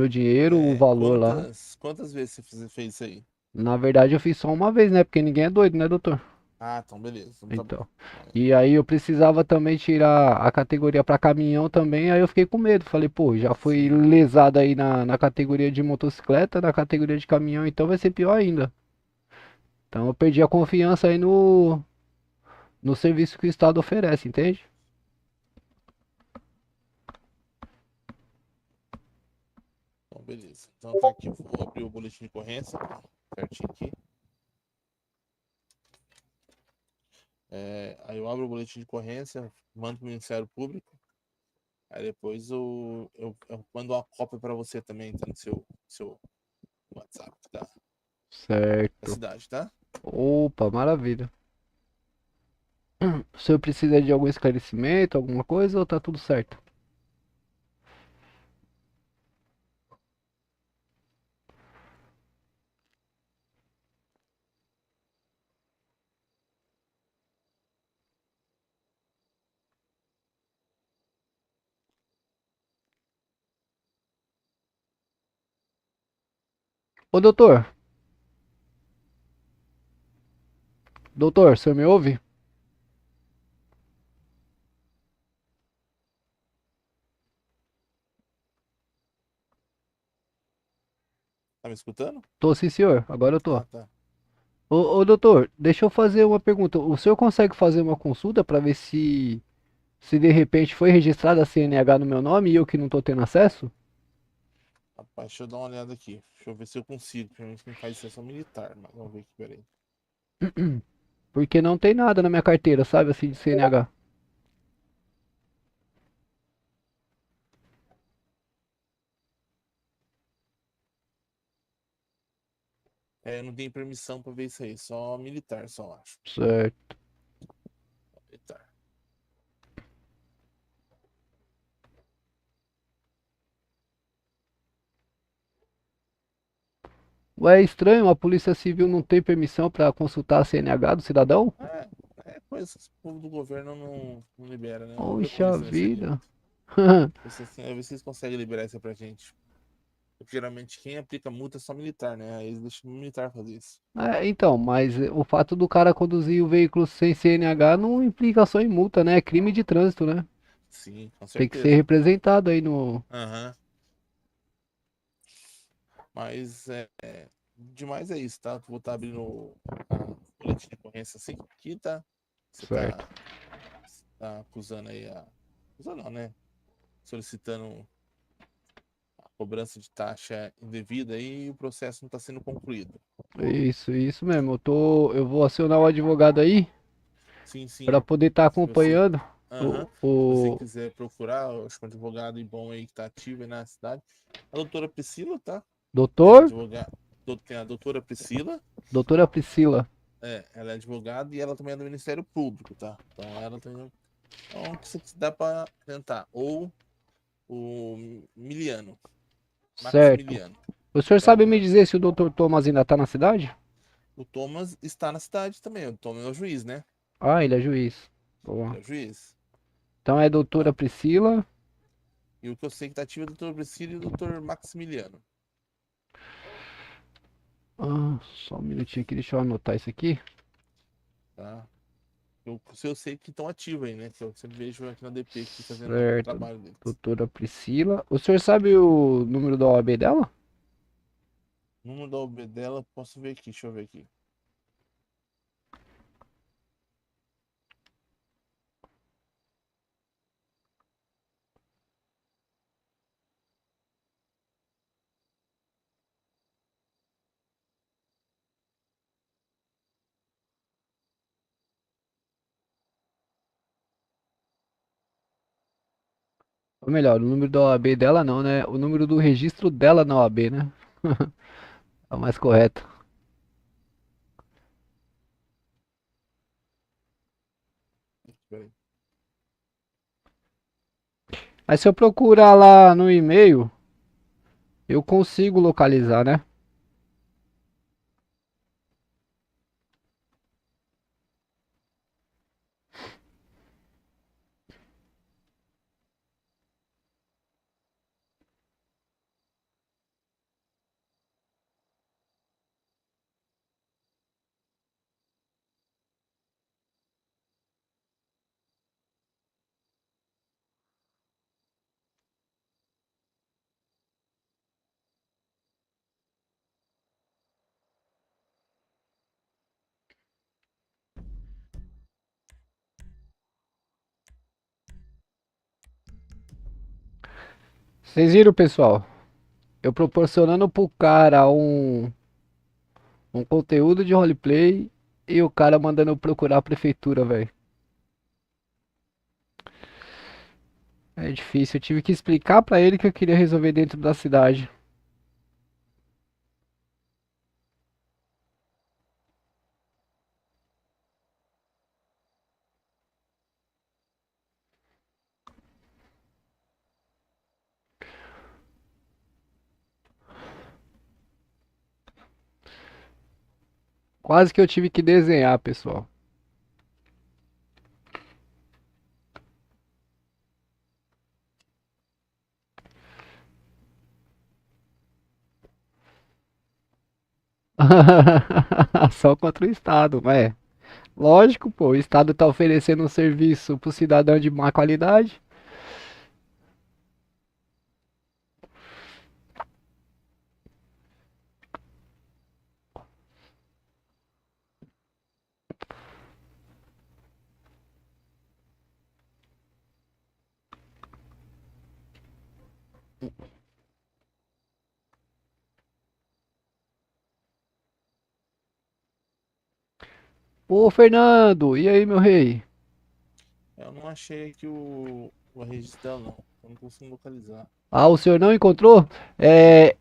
dinheiro, o valor lá. Quantas vezes você fez isso aí? Na verdade, eu fiz só uma vez, né? Porque ninguém é doido, né, doutor? Ah, então beleza. Então tá bom. Então. E aí eu precisava também tirar a categoria para caminhão também, aí eu fiquei com medo. Falei, pô, já fui Sim. lesado aí na categoria de motocicleta, na categoria de caminhão, então vai ser pior ainda. Então eu perdi a confiança aí no serviço que o Estado oferece, entende? Então beleza. Então tá aqui, eu vou abrir o boletim de ocorrência, certinho aqui. Aí eu abro o boletim de ocorrência, mando pro Ministério Público. Aí depois eu mando uma cópia para você também, tá no seu WhatsApp da Certo. cidade, tá? Opa, maravilha. O senhor precisa de algum esclarecimento, alguma coisa ou tá tudo certo? Ô doutor, doutor, o senhor me ouve? Tá me escutando? Tô sim, senhor, agora eu tô. Ah, tá. Ô doutor, deixa eu fazer uma pergunta. O senhor consegue fazer uma consulta para ver se de repente foi registrada a CNH no meu nome e eu que não tô tendo acesso? Rapaz, deixa eu dar uma olhada aqui. Deixa eu ver se eu consigo. Provavelmente quem faz isso é só militar, mas vamos ver aqui, peraí. Porque não tem nada na minha carteira, sabe, assim, de CNH. Não tem permissão pra ver isso aí, só militar, só acho. Certo. Militar. Ué, é estranho, a Polícia Civil não tem permissão para consultar a CNH do cidadão? Coisa que o povo do governo não libera, né? Vamos ver com Poxa eles nesse aqui. vida. Ver se eles conseguem liberar isso aí pra gente. Porque, geralmente quem aplica multa é só militar, né? Aí eles deixam o militar fazer isso. Então, mas o fato do cara conduzir o veículo sem CNH não implica só em multa, né? É crime de trânsito, né? Sim, com Tem que ser certeza. representado aí no. Aham. Mas demais é isso, tá? Vou estar abrindo a boletim de ocorrência assim aqui, tá? Você Certo. tá acusando aí acusando não, né? Solicitando a cobrança de taxa indevida aí e o processo não está sendo concluído. Isso mesmo. Eu vou acionar o advogado aí Sim, para sim. poder estar Se você, acompanhando aham. Se você quiser procurar, eu acho que um advogado bom aí que tá ativo aí na cidade. A doutora Priscila, tá? Ela é doutor, advogada. Tem a doutora Priscila, doutora Priscila. ela é advogada e ela também é do Ministério Público, tá? Então ela tem. Então, o que você dá para tentar? Ou o Miliano, Certo. Maximiliano. O senhor Tá? sabe me dizer se o doutor Thomas ainda tá na cidade? O Thomas está na cidade também. O Thomas é o juiz, né? Ah, ele é juiz. Ele Boa. é o juiz. Então é doutora Tá? Priscila. E o que eu sei que tá ativo é o doutor Priscila e o doutor Maximiliano. Ah, só um minutinho aqui, deixa eu anotar isso aqui. Tá? Eu sei que estão ativos aí, né? Que eu sempre vejo aqui na DP aqui fazendo o Certo. trabalho deles. Doutora Priscila. O senhor sabe o número da OAB dela? O número da OB dela, posso ver aqui, deixa eu ver aqui. Ou melhor, o número da OAB dela não, né? O número do registro dela na OAB, né? É o mais correto. Peraí. Mas se eu procurar lá no e-mail, eu consigo localizar, né? Vocês viram, pessoal? Eu proporcionando pro cara um conteúdo de roleplay e o cara mandando eu procurar a prefeitura, velho. É difícil, eu tive que explicar pra ele que eu queria resolver dentro da cidade. Quase que eu tive que desenhar, pessoal. Só contra o Estado, mas é. Lógico, pô, o Estado tá oferecendo um serviço pro cidadão de má qualidade. Ô, Fernando, e aí, meu rei? Eu não achei aqui o registro dela, não. Eu não consigo localizar. Ah, o senhor não encontrou? É,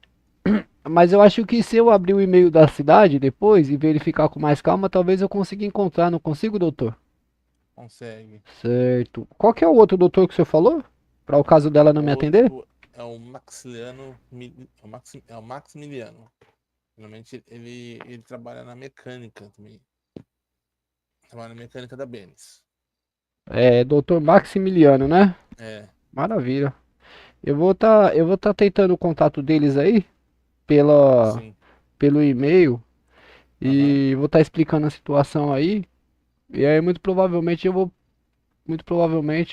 mas eu acho que se eu abrir o e-mail da cidade depois e verificar com mais calma, talvez eu consiga encontrar. Não consigo, doutor? Consegue. Certo. Qual que é o outro doutor que o senhor falou? Para o caso dela não O me atender? outro é o Maxiliano. É o Maximiliano. Realmente ele trabalha na mecânica também. Trabalha na mecânica da Benes. É, doutor Maximiliano, né? É, Maravilha. Eu vou tá tentando o contato deles aí pela, sim. pelo e-mail Aham. e vou estar explicando a situação aí. E aí muito provavelmente eu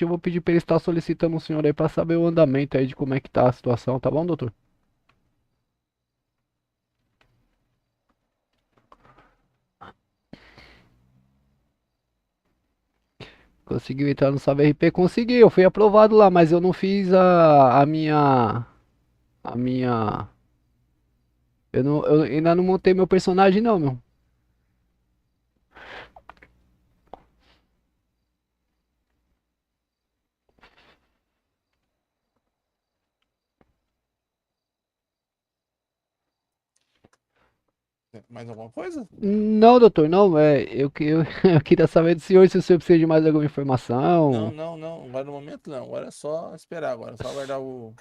vou pedir para ele estar solicitando o senhor aí para saber o andamento aí de como é que tá a situação, tá bom, doutor? Conseguiu entrar no Salve RP? Consegui, eu fui aprovado lá, mas eu não fiz a minha. A minha. Eu ainda não montei meu personagem, não, meu. Mais alguma coisa? Não, doutor, não. Eu queria saber do senhor se o senhor precisa de mais alguma Não, informação. não, não. Agora no momento não. Agora é só esperar agora. Só aguardar o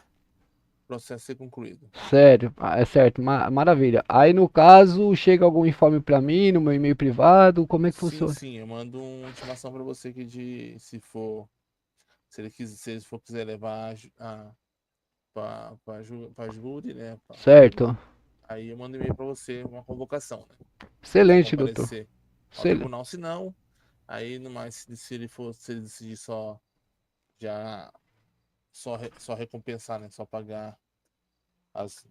processo ser concluído. Sério, é certo, maravilha. Aí no caso, chega algum informe pra mim no meu e-mail privado, como é que Sim, funciona? sim. Eu mando uma intimação para você aqui de se for. Se ele for quiser levar pra júri, né? Certo. Aí eu mando e-mail para você, uma convocação, né? Pra você Excelente, doutor. comparecer ao Excel- tribunal. Se não, aí no mais, se ele decidir só já só recompensar, né? Só pagar as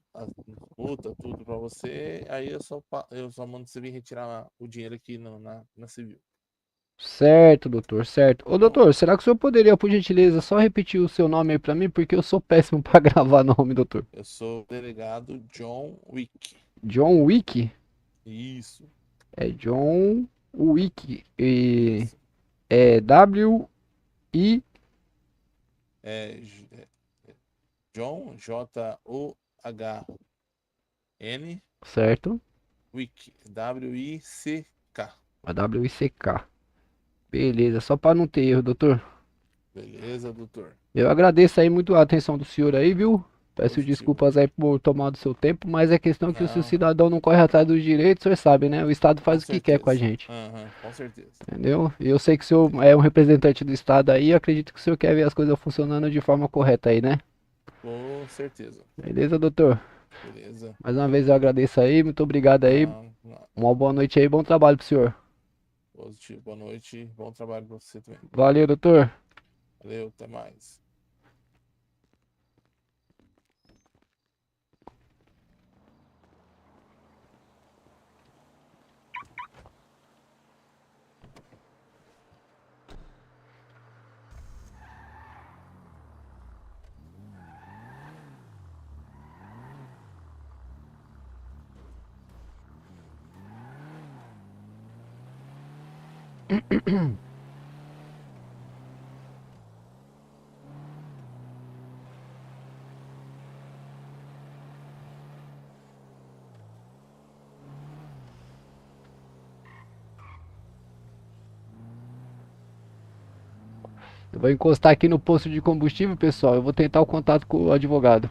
multas, tudo para você, aí eu só mando você vir retirar o dinheiro aqui na civil. Certo, doutor, certo. Ô, Bom, doutor, será que o senhor poderia, por gentileza, só repetir o seu nome aí pra mim? Porque eu sou péssimo pra gravar nome, doutor. eu sou o delegado John Wick. John Wick? Isso, É John Wick. E isso. é W-I, É, John, John, certo? Wick, W-I-C-K. A W-I-C-K. Beleza, só pra não ter erro, doutor. Beleza, doutor? Eu agradeço aí muito a atenção do senhor aí, viu? Peço Positivo. desculpas aí por tomar do seu tempo, mas é questão que o seu Não, cidadão não corre atrás dos direitos, o senhor sabe, né? O Estado com faz o que quer com a certeza. gente, Aham, com certeza. entendeu? E eu sei que o senhor é um representante do Estado aí, acredito que o senhor quer ver as coisas funcionando de forma correta aí, né? Com certeza. Beleza, doutor? Beleza. Mais uma vez eu agradeço aí, muito obrigado aí. Não, não. Uma boa noite aí, bom trabalho pro senhor. Positivo. Boa noite. Bom trabalho pra você também. Valeu, doutor. Valeu, até mais. Eu vou encostar aqui no posto de combustível, pessoal. Eu vou tentar o contato com o advogado.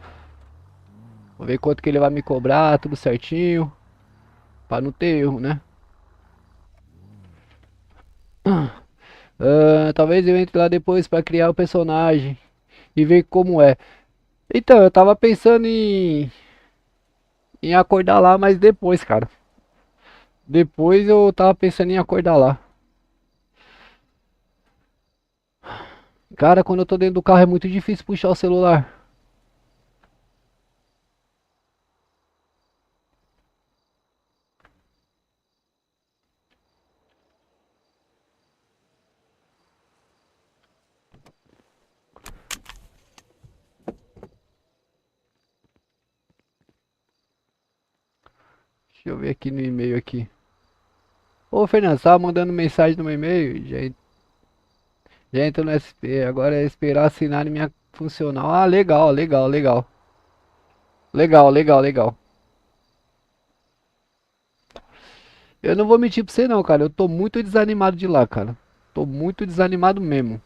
Vou ver quanto que ele vai me cobrar, tudo certinho. Pra não ter erro, né? Talvez eu entre lá depois pra criar o personagem e ver como é. Então, eu tava pensando em acordar lá, mas depois, cara. Depois eu tava pensando em acordar lá. Cara, quando eu tô dentro do carro é muito difícil puxar o celular. Deixa eu ver aqui no e-mail aqui. Ô, Fernando, você tava mandando mensagem no meu e-mail? Já entrou no SP. Agora é esperar assinar minha funcional. Ah, legal, legal, legal. Legal, legal, legal. Eu não vou mentir pra você não, cara. Eu tô muito desanimado de lá, cara. Tô muito desanimado mesmo.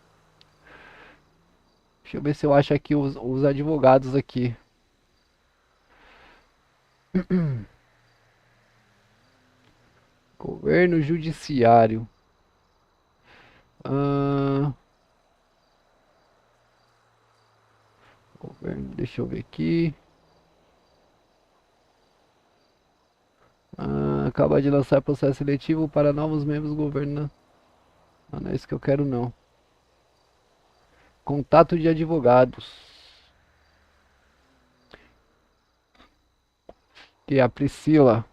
Deixa eu ver se eu acho aqui os advogados aqui. Governo Judiciário. Ahn, deixa eu ver aqui. Acaba de lançar processo seletivo para novos membros do governo. Não é isso que eu quero não. Contato de advogados. Que é a Priscila.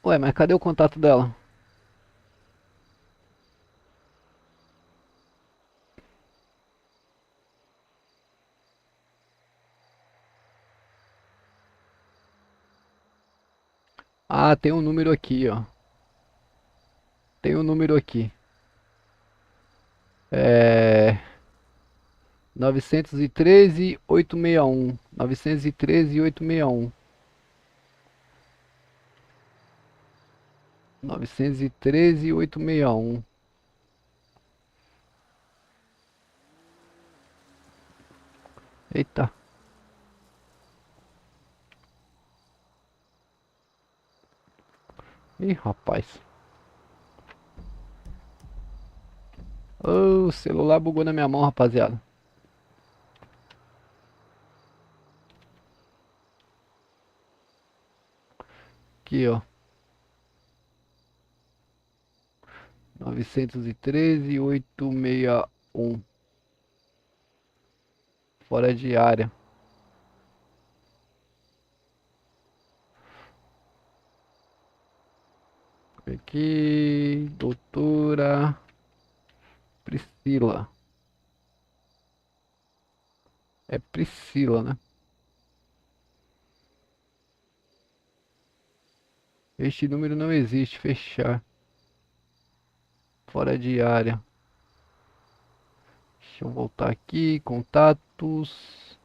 Ué, mas cadê o contato dela? Ah, tem um número aqui, ó. Tem um número aqui. É... 913-861. 913-861. 913-861. Eita. Ih, rapaz. Ô, o celular bugou na minha mão, rapaziada. Aqui, ó. 913-861. Fora de área. Aqui, doutora Priscila. É Priscila, né? Este número não existe. Fechar. Fora de área. Deixa eu voltar aqui. Contatos.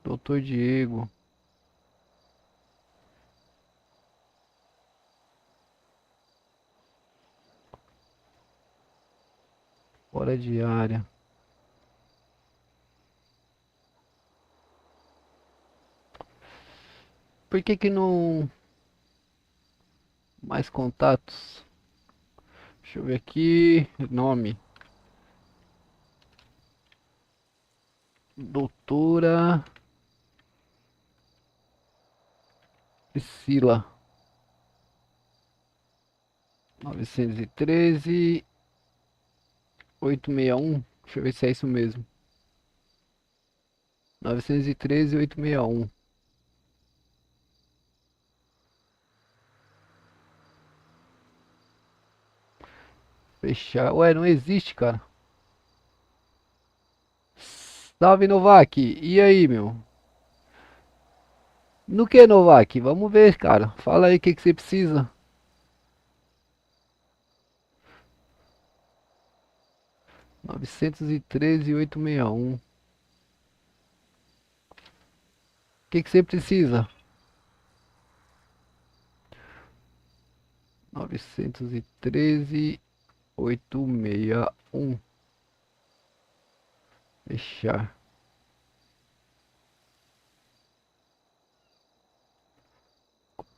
Doutor Diego. Fora de área. Por que que não... Mais contatos? Deixa eu ver aqui. Nome. Doutora Priscila. 913-861. Deixa eu ver se é isso mesmo. 913-861. Fechar. Ué, não existe, cara. Salve, Novak. E aí, meu? No que, Novak? Vamos ver, cara. Fala aí o que que você precisa. 913-861. O que que você precisa? 913-861. Fechar.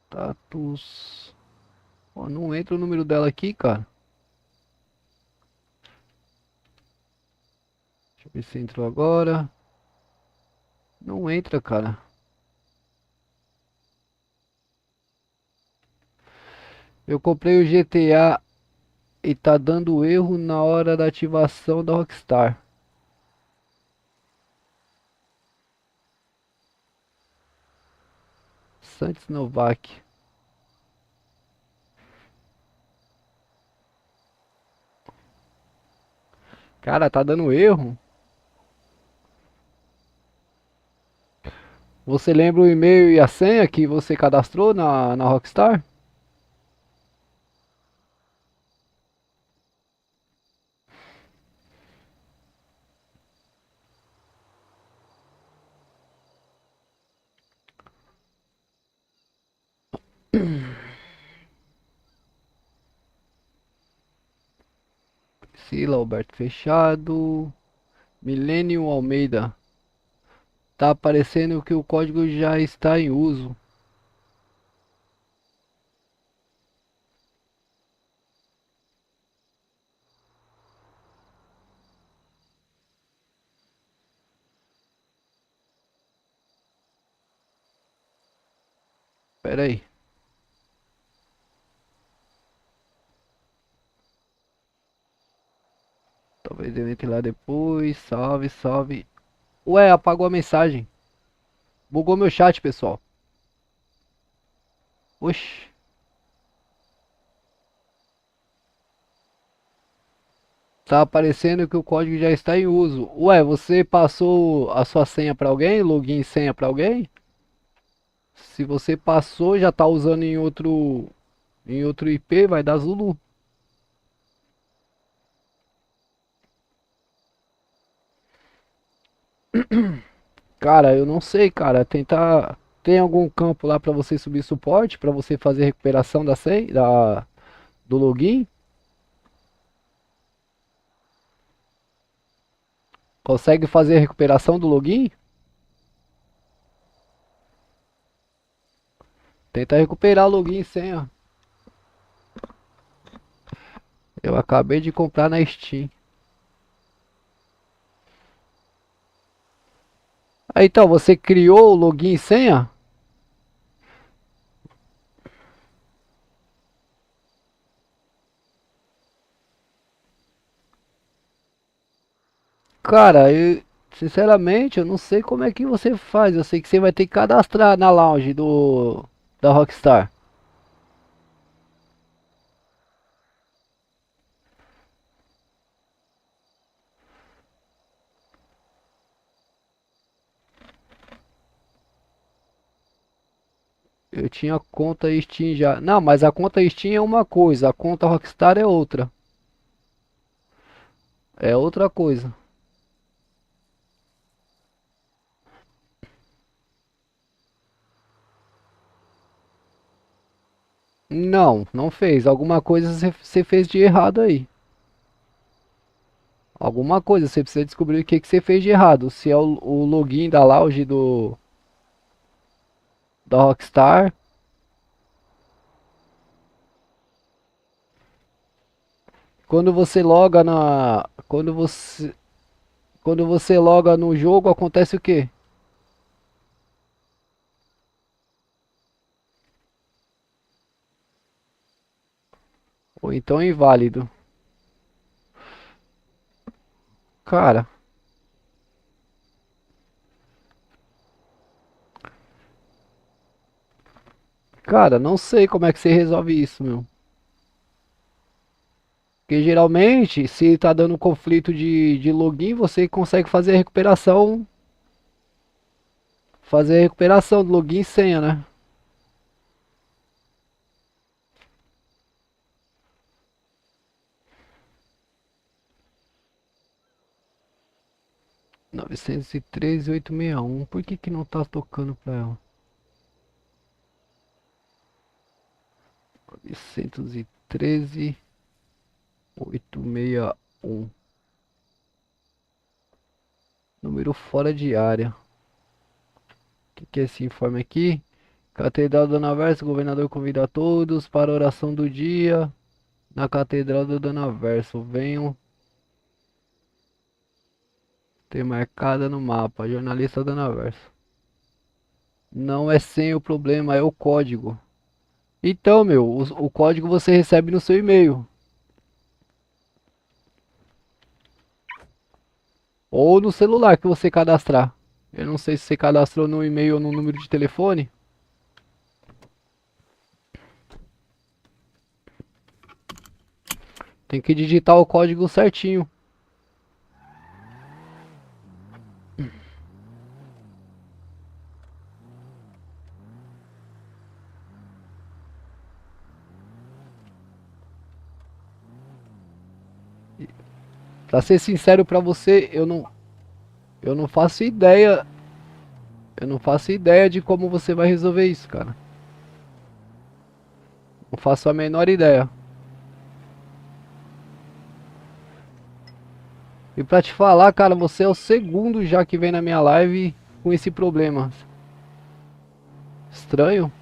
Status. Ó, não entra o número dela aqui, cara. Deixa eu ver se entrou agora. Não entra, cara. Eu comprei o GTA e tá dando erro na hora da ativação da Rockstar. Santos Novak. Cara, tá dando erro. Você lembra o e-mail e a senha que você cadastrou na Rockstar? Priscila, Alberto Fechado. Milênio Almeida. Tá aparecendo que o código já está em uso. Pera aí. Talvez eu entre lá depois. Salve, salve. Ué, apagou a mensagem. Bugou meu chat, pessoal. Oxi. Tá aparecendo que o código já está em uso. Ué, você passou a sua senha para alguém? Login e senha para alguém? Se você passou, já tá usando em outro IP, vai dar Zulu. Cara, eu não sei, cara. Tentar. Tem algum campo lá pra você subir suporte, pra você fazer recuperação da senha, do login? Consegue fazer a recuperação do login? Tenta recuperar o login e senha. Eu acabei de comprar na Steam. Ah, então, você criou o login e senha? Cara, sinceramente, eu não sei como é que você faz. Eu sei que você vai ter que cadastrar na lounge da Rockstar. Eu tinha conta Steam já. Não, mas a conta Steam é uma coisa, a conta Rockstar é outra. É outra coisa. Não, não fez. Alguma coisa você fez de errado aí. Alguma coisa, você precisa descobrir o que que você fez de errado. Se é o login da lounge da Rockstar. Quando você loga na. Quando você loga no jogo, acontece o quê? Ou então é inválido. Cara, cara, não sei como é que você resolve isso, meu. Porque geralmente, se tá dando conflito de login, você consegue fazer a recuperação do login e senha, né? Novecentos e 861. Por que que não tá tocando pra ela? 913 861. Número fora de área. O que é esse informe aqui? Catedral do Dona Verso, o governador convida a todos para a oração do dia na Catedral do Dona Verso. Venham ter marcada no mapa. Jornalista Dona Verso. Não é senha o problema, é o código. Então, meu, o código você recebe no seu e-mail. Ou no celular que você cadastrar. Eu não sei se você cadastrou no e-mail ou no número de telefone. Tem que digitar o código certinho. Pra ser sincero pra você, eu não faço ideia. Eu não faço ideia de como você vai resolver isso, cara. Não faço a menor ideia. E pra te falar, cara, você é o segundo já que vem na minha live com esse problema. Estranho.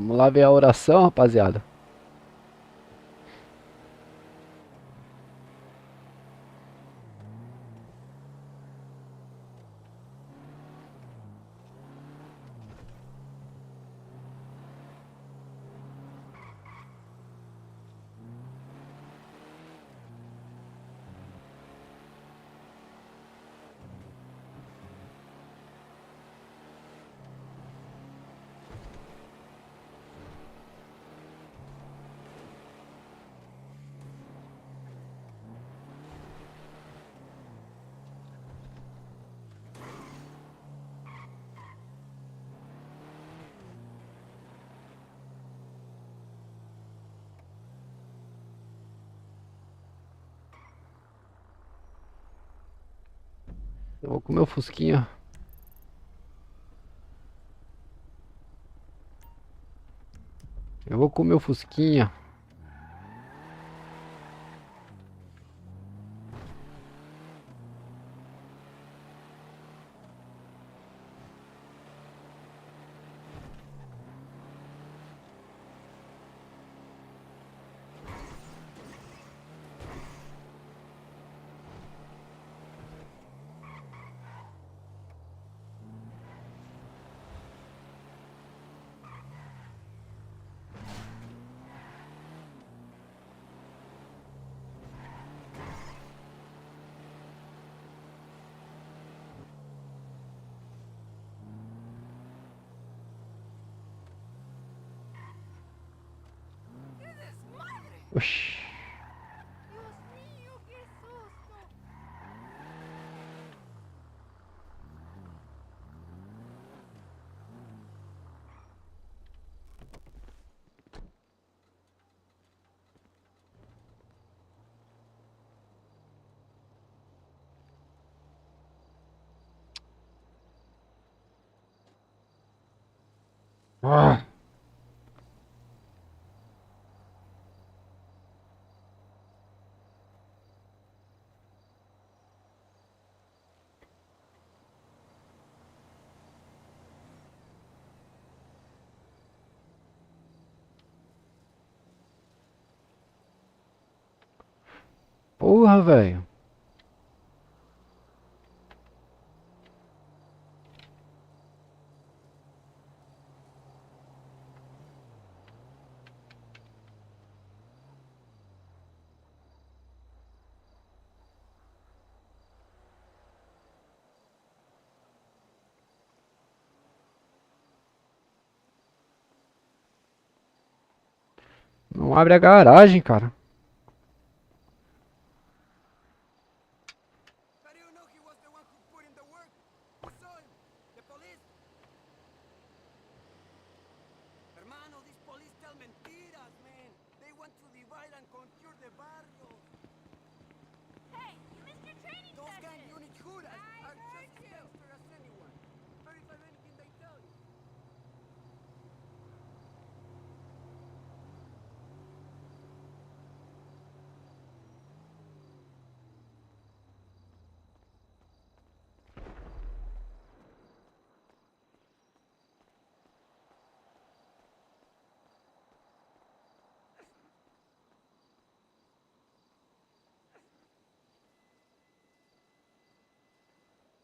Vamos lá ver a oração, rapaziada. Eu vou com o meu fusquinha. Eu vou com o meu fusquinha. Oxi. Ah. Porra, velho. Não abre a garagem, cara. How do you know he was the one who put in the work? I saw him. The police. Hermano, these police tell mentiras, man. They want to divide and conquer the barrio. Hey, you missed your training Those session. gang unit judas I are heard just as you. gangster as anyone. Verify anything they tell you.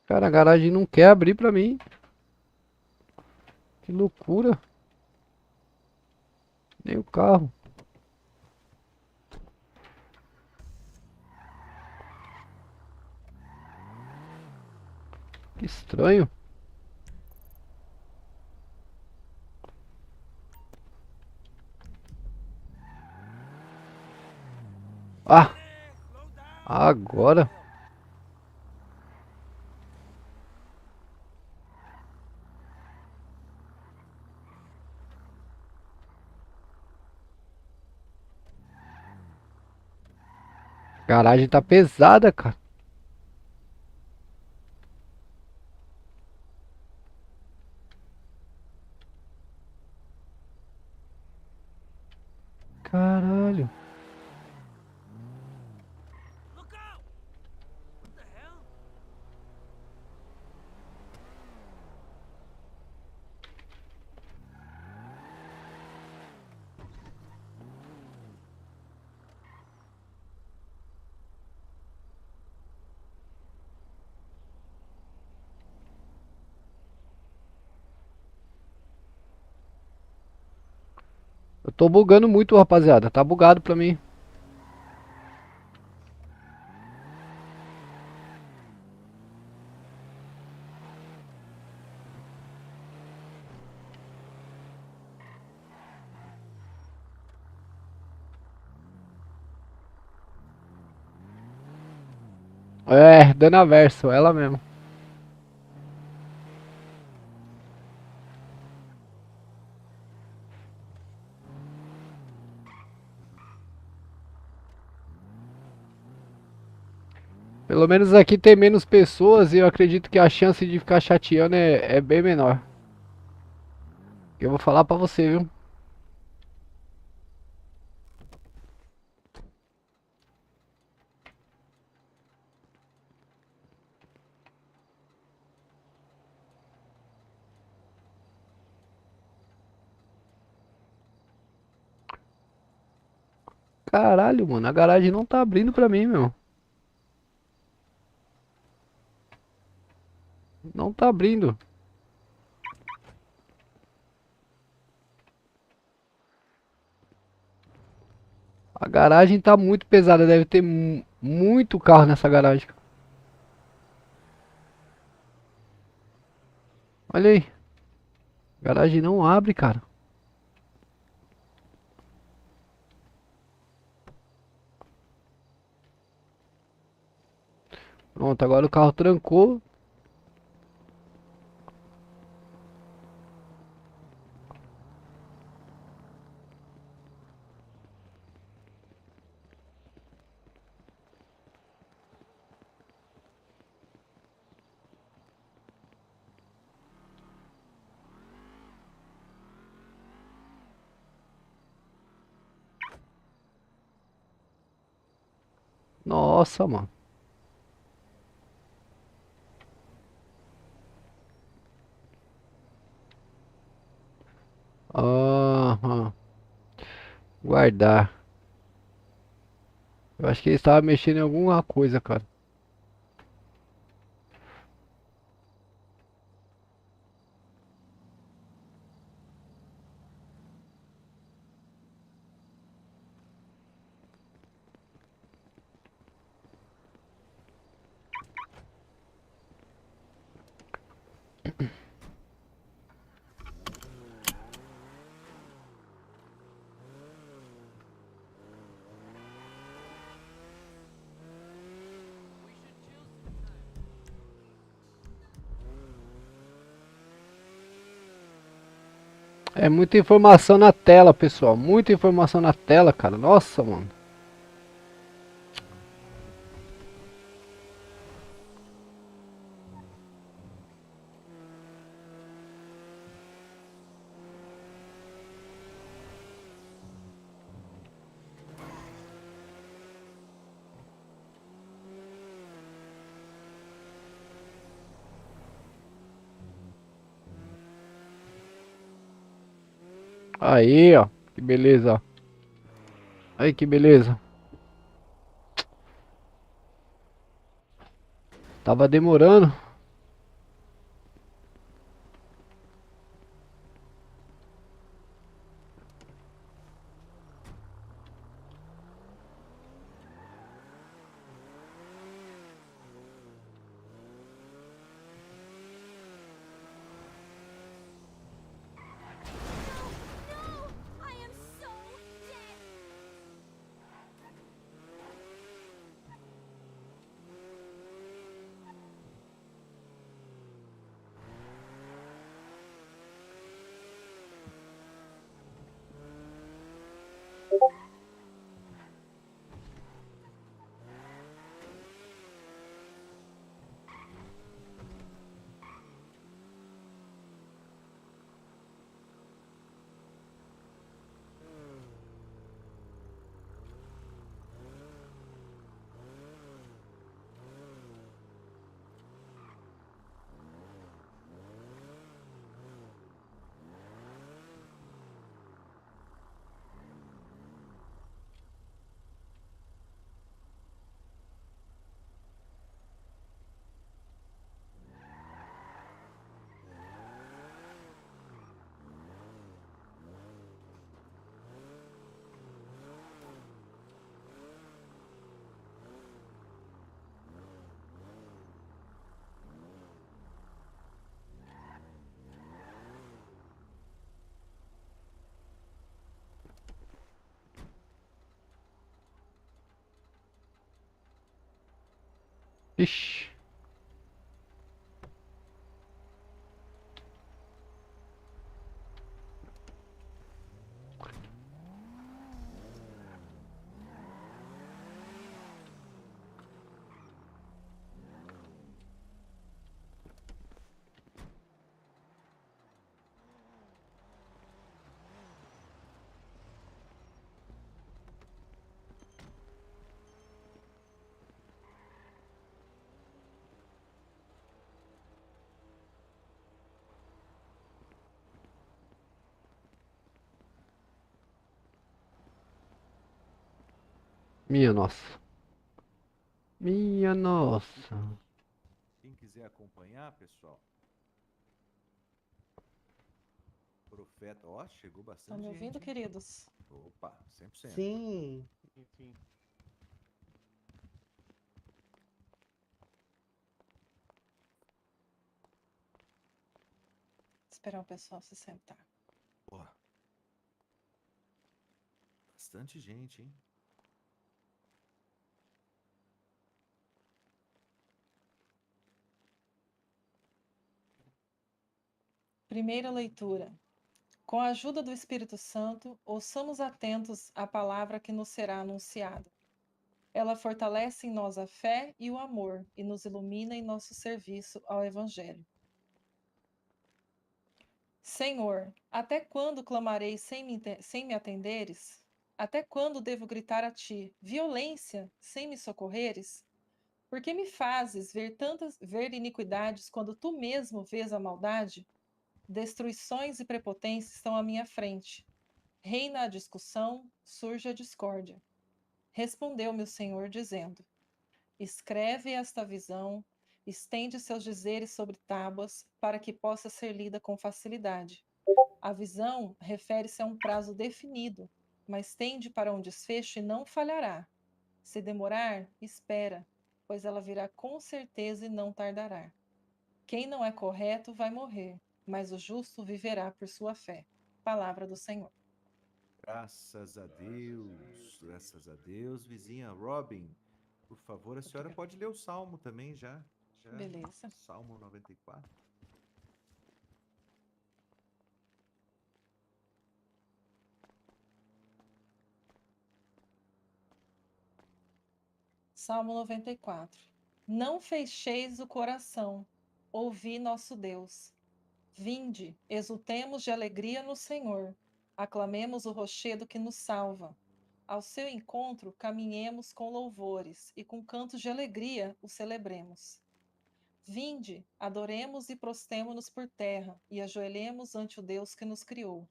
Cara, a garagem não quer abrir pra mim. Que loucura. Nem o carro. Que estranho. Ah, agora. A garagem tá pesada, cara. Caralho. Look out! What the hell? Tô bugando muito, rapaziada. Tá bugado pra mim. É, Dana Verso, ela mesmo. Pelo menos aqui tem menos pessoas e eu acredito que a chance de ficar chateando é bem menor. Eu vou falar pra você, viu? Caralho, mano, a garagem não tá abrindo pra mim, meu. Não tá abrindo. A garagem tá muito pesada, deve ter muito carro nessa garagem. Olha aí. A garagem não abre, cara. Pronto, agora o carro trancou. Nossa, mano. Aham. Guardar. Eu acho que ele estava mexendo em alguma coisa, cara. É muita informação na tela, pessoal. Muita informação na tela, cara. Nossa, mano. Aí, ó. Que beleza, ó. Aí, que beleza. Tava demorando. I am so dead. Ixi. Minha nossa. Minha nossa. Quem quiser acompanhar, pessoal. Profeta, ó, chegou Estão bastante me gente, ouvindo, hein? queridos? Opa, 100%. Sim. Enfim. Esperar o pessoal se sentar. Ó, bastante gente, hein? Primeira leitura. Com a ajuda do Espírito Santo, ouçamos atentos à palavra que nos será anunciada. Ela fortalece em nós a fé e o amor e nos ilumina em nosso serviço ao Evangelho. Senhor, até quando clamarei sem me atenderes? Até quando devo gritar a ti, violência, sem me socorreres? Por que me fazes ver iniquidades quando tu mesmo vês a maldade? Destruições e prepotências estão à minha frente. Reina a discussão, surge a discórdia. Respondeu-me o Senhor, dizendo: Escreve esta visão, estende seus dizeres sobre tábuas, para que possa ser lida com facilidade. A visão refere-se a um prazo definido, mas tende para um desfecho e não falhará. Se demorar, espera, pois ela virá com certeza e não tardará. Quem não é correto vai morrer, mas o justo viverá por sua fé. Palavra do Senhor. Graças a Deus, graças a Deus. Vizinha Robin, por favor, a senhora pode ler o Salmo também já. Beleza. Salmo 94. Salmo 94. Não fecheis o coração, ouvi nosso Deus. Vinde, exultemos de alegria no Senhor, aclamemos o rochedo que nos salva. Ao seu encontro caminhemos com louvores e com cantos de alegria o celebremos. Vinde, adoremos e prostemo-nos por terra e ajoelhemos ante o Deus que nos criou.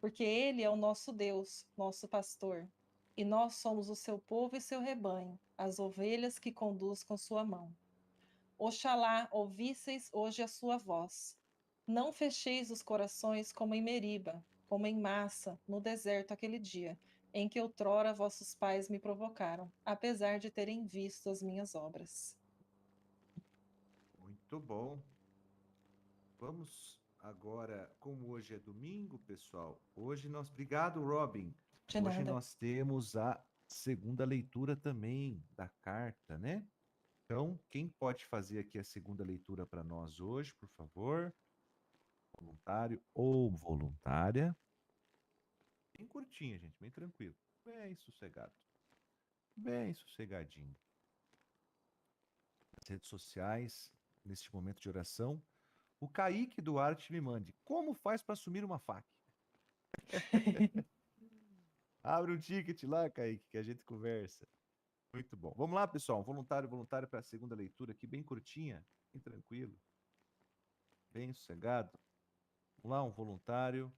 Porque ele é o nosso Deus, nosso pastor, e nós somos o seu povo e seu rebanho, as ovelhas que conduz com sua mão. Oxalá ouvisseis hoje a sua voz. Não fecheis os corações como em Meriba, como em Massa, no deserto aquele dia, em que outrora vossos pais me provocaram, apesar de terem visto as minhas obras. Muito bom. Vamos agora, como hoje é domingo, pessoal. Obrigado, Robin. De Hoje nada. nós temos a segunda leitura também da carta, né? Então, quem pode fazer aqui a segunda leitura para nós hoje, por favor? Voluntário ou voluntária? Bem curtinha, gente, bem tranquilo. Bem sossegado. Bem sossegadinho. Nas redes sociais, neste momento de oração, o Kaique Duarte me mande. Como faz para assumir uma faca? Abre um ticket lá, Kaique, que a gente conversa. Muito bom. Vamos lá, pessoal. Voluntário para a segunda leitura aqui, bem curtinha, bem tranquilo, bem sossegado. Vamos lá, um voluntário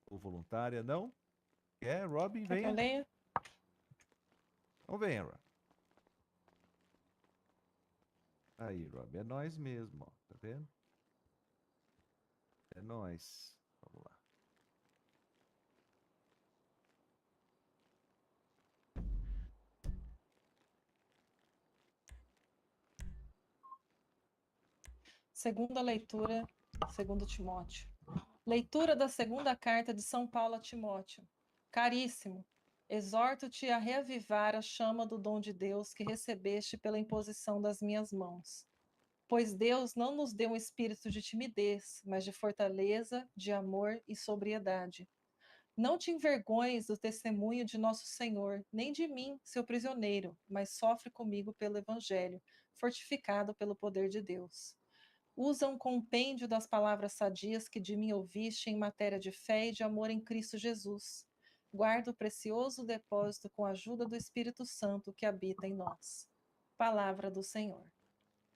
ou voluntária, não? Robin, Quer que eu venha. leia? Então venha, Robin. Aí, Robin, é nós mesmo, ó. Tá vendo? É nós. Vamos lá. Segunda leitura, segundo Timóteo. Leitura da segunda carta de São Paulo a Timóteo. Caríssimo, Exorto-te a reavivar a chama do dom de Deus que recebeste pela imposição das minhas mãos. Pois Deus não nos deu um espírito de timidez, mas de fortaleza, de amor e sobriedade. Não te envergonhes do testemunho de nosso Senhor, nem de mim, seu prisioneiro, mas sofre comigo pelo Evangelho, fortificado pelo poder de Deus. Usa um compêndio das palavras sadias que de mim ouviste em matéria de fé e de amor em Cristo Jesus. Guarda o precioso depósito com a ajuda do Espírito Santo que habita em nós. Palavra do Senhor.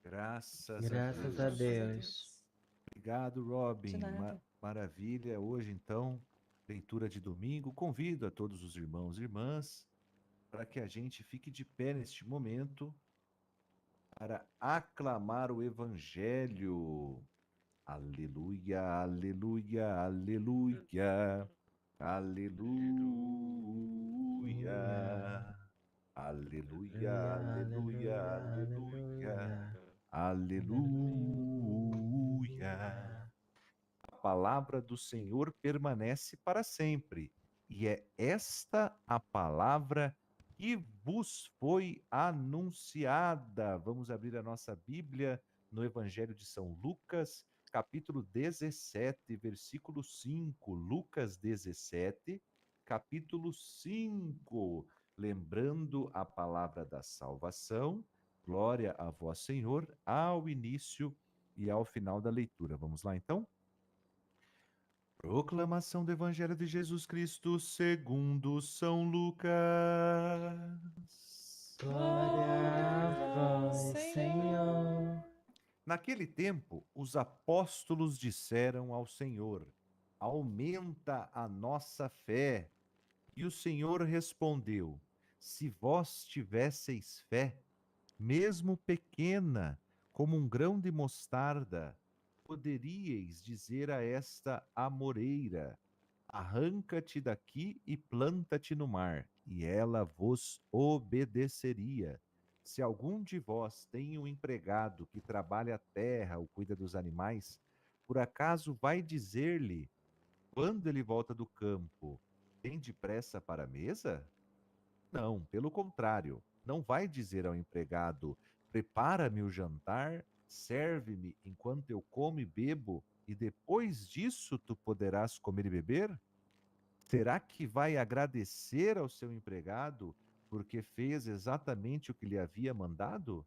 Graças Graças a Deus. Obrigado, De Robin. nada. Maravilha. Hoje, então, leitura de domingo. Convido a todos os irmãos e irmãs para que a gente fique de pé neste momento para aclamar o Evangelho. Aleluia, aleluia, aleluia. Aleluia. Aleluia, aleluia, aleluia. Aleluia. A palavra do Senhor permanece para sempre, e é esta a palavra que vos foi anunciada. Vamos abrir a nossa Bíblia no Evangelho de São Lucas, capítulo 17, versículo 5. Lucas 17, capítulo 5. Lembrando a palavra da salvação, glória a vós, Senhor, ao início e ao final da leitura. Vamos lá, então? Proclamação do Evangelho de Jesus Cristo segundo São Lucas. Glória a vós, Senhor. Naquele tempo, os apóstolos disseram ao Senhor: aumenta a nossa fé. E o Senhor respondeu: se vós tivesseis fé, mesmo pequena, como um grão de mostarda, poderíeis dizer a esta amoreira: arranca-te daqui e planta-te no mar, e ela vos obedeceria. Se algum de vós tem um empregado que trabalha a terra ou cuida dos animais, por acaso vai dizer-lhe, quando ele volta do campo: tem depressa para a mesa? Não, pelo contrário, não vai dizer ao empregado: prepara-me o jantar, serve-me enquanto eu como e bebo, e depois disso tu poderás comer e beber? Será que vai agradecer ao seu empregado porque fez exatamente o que lhe havia mandado?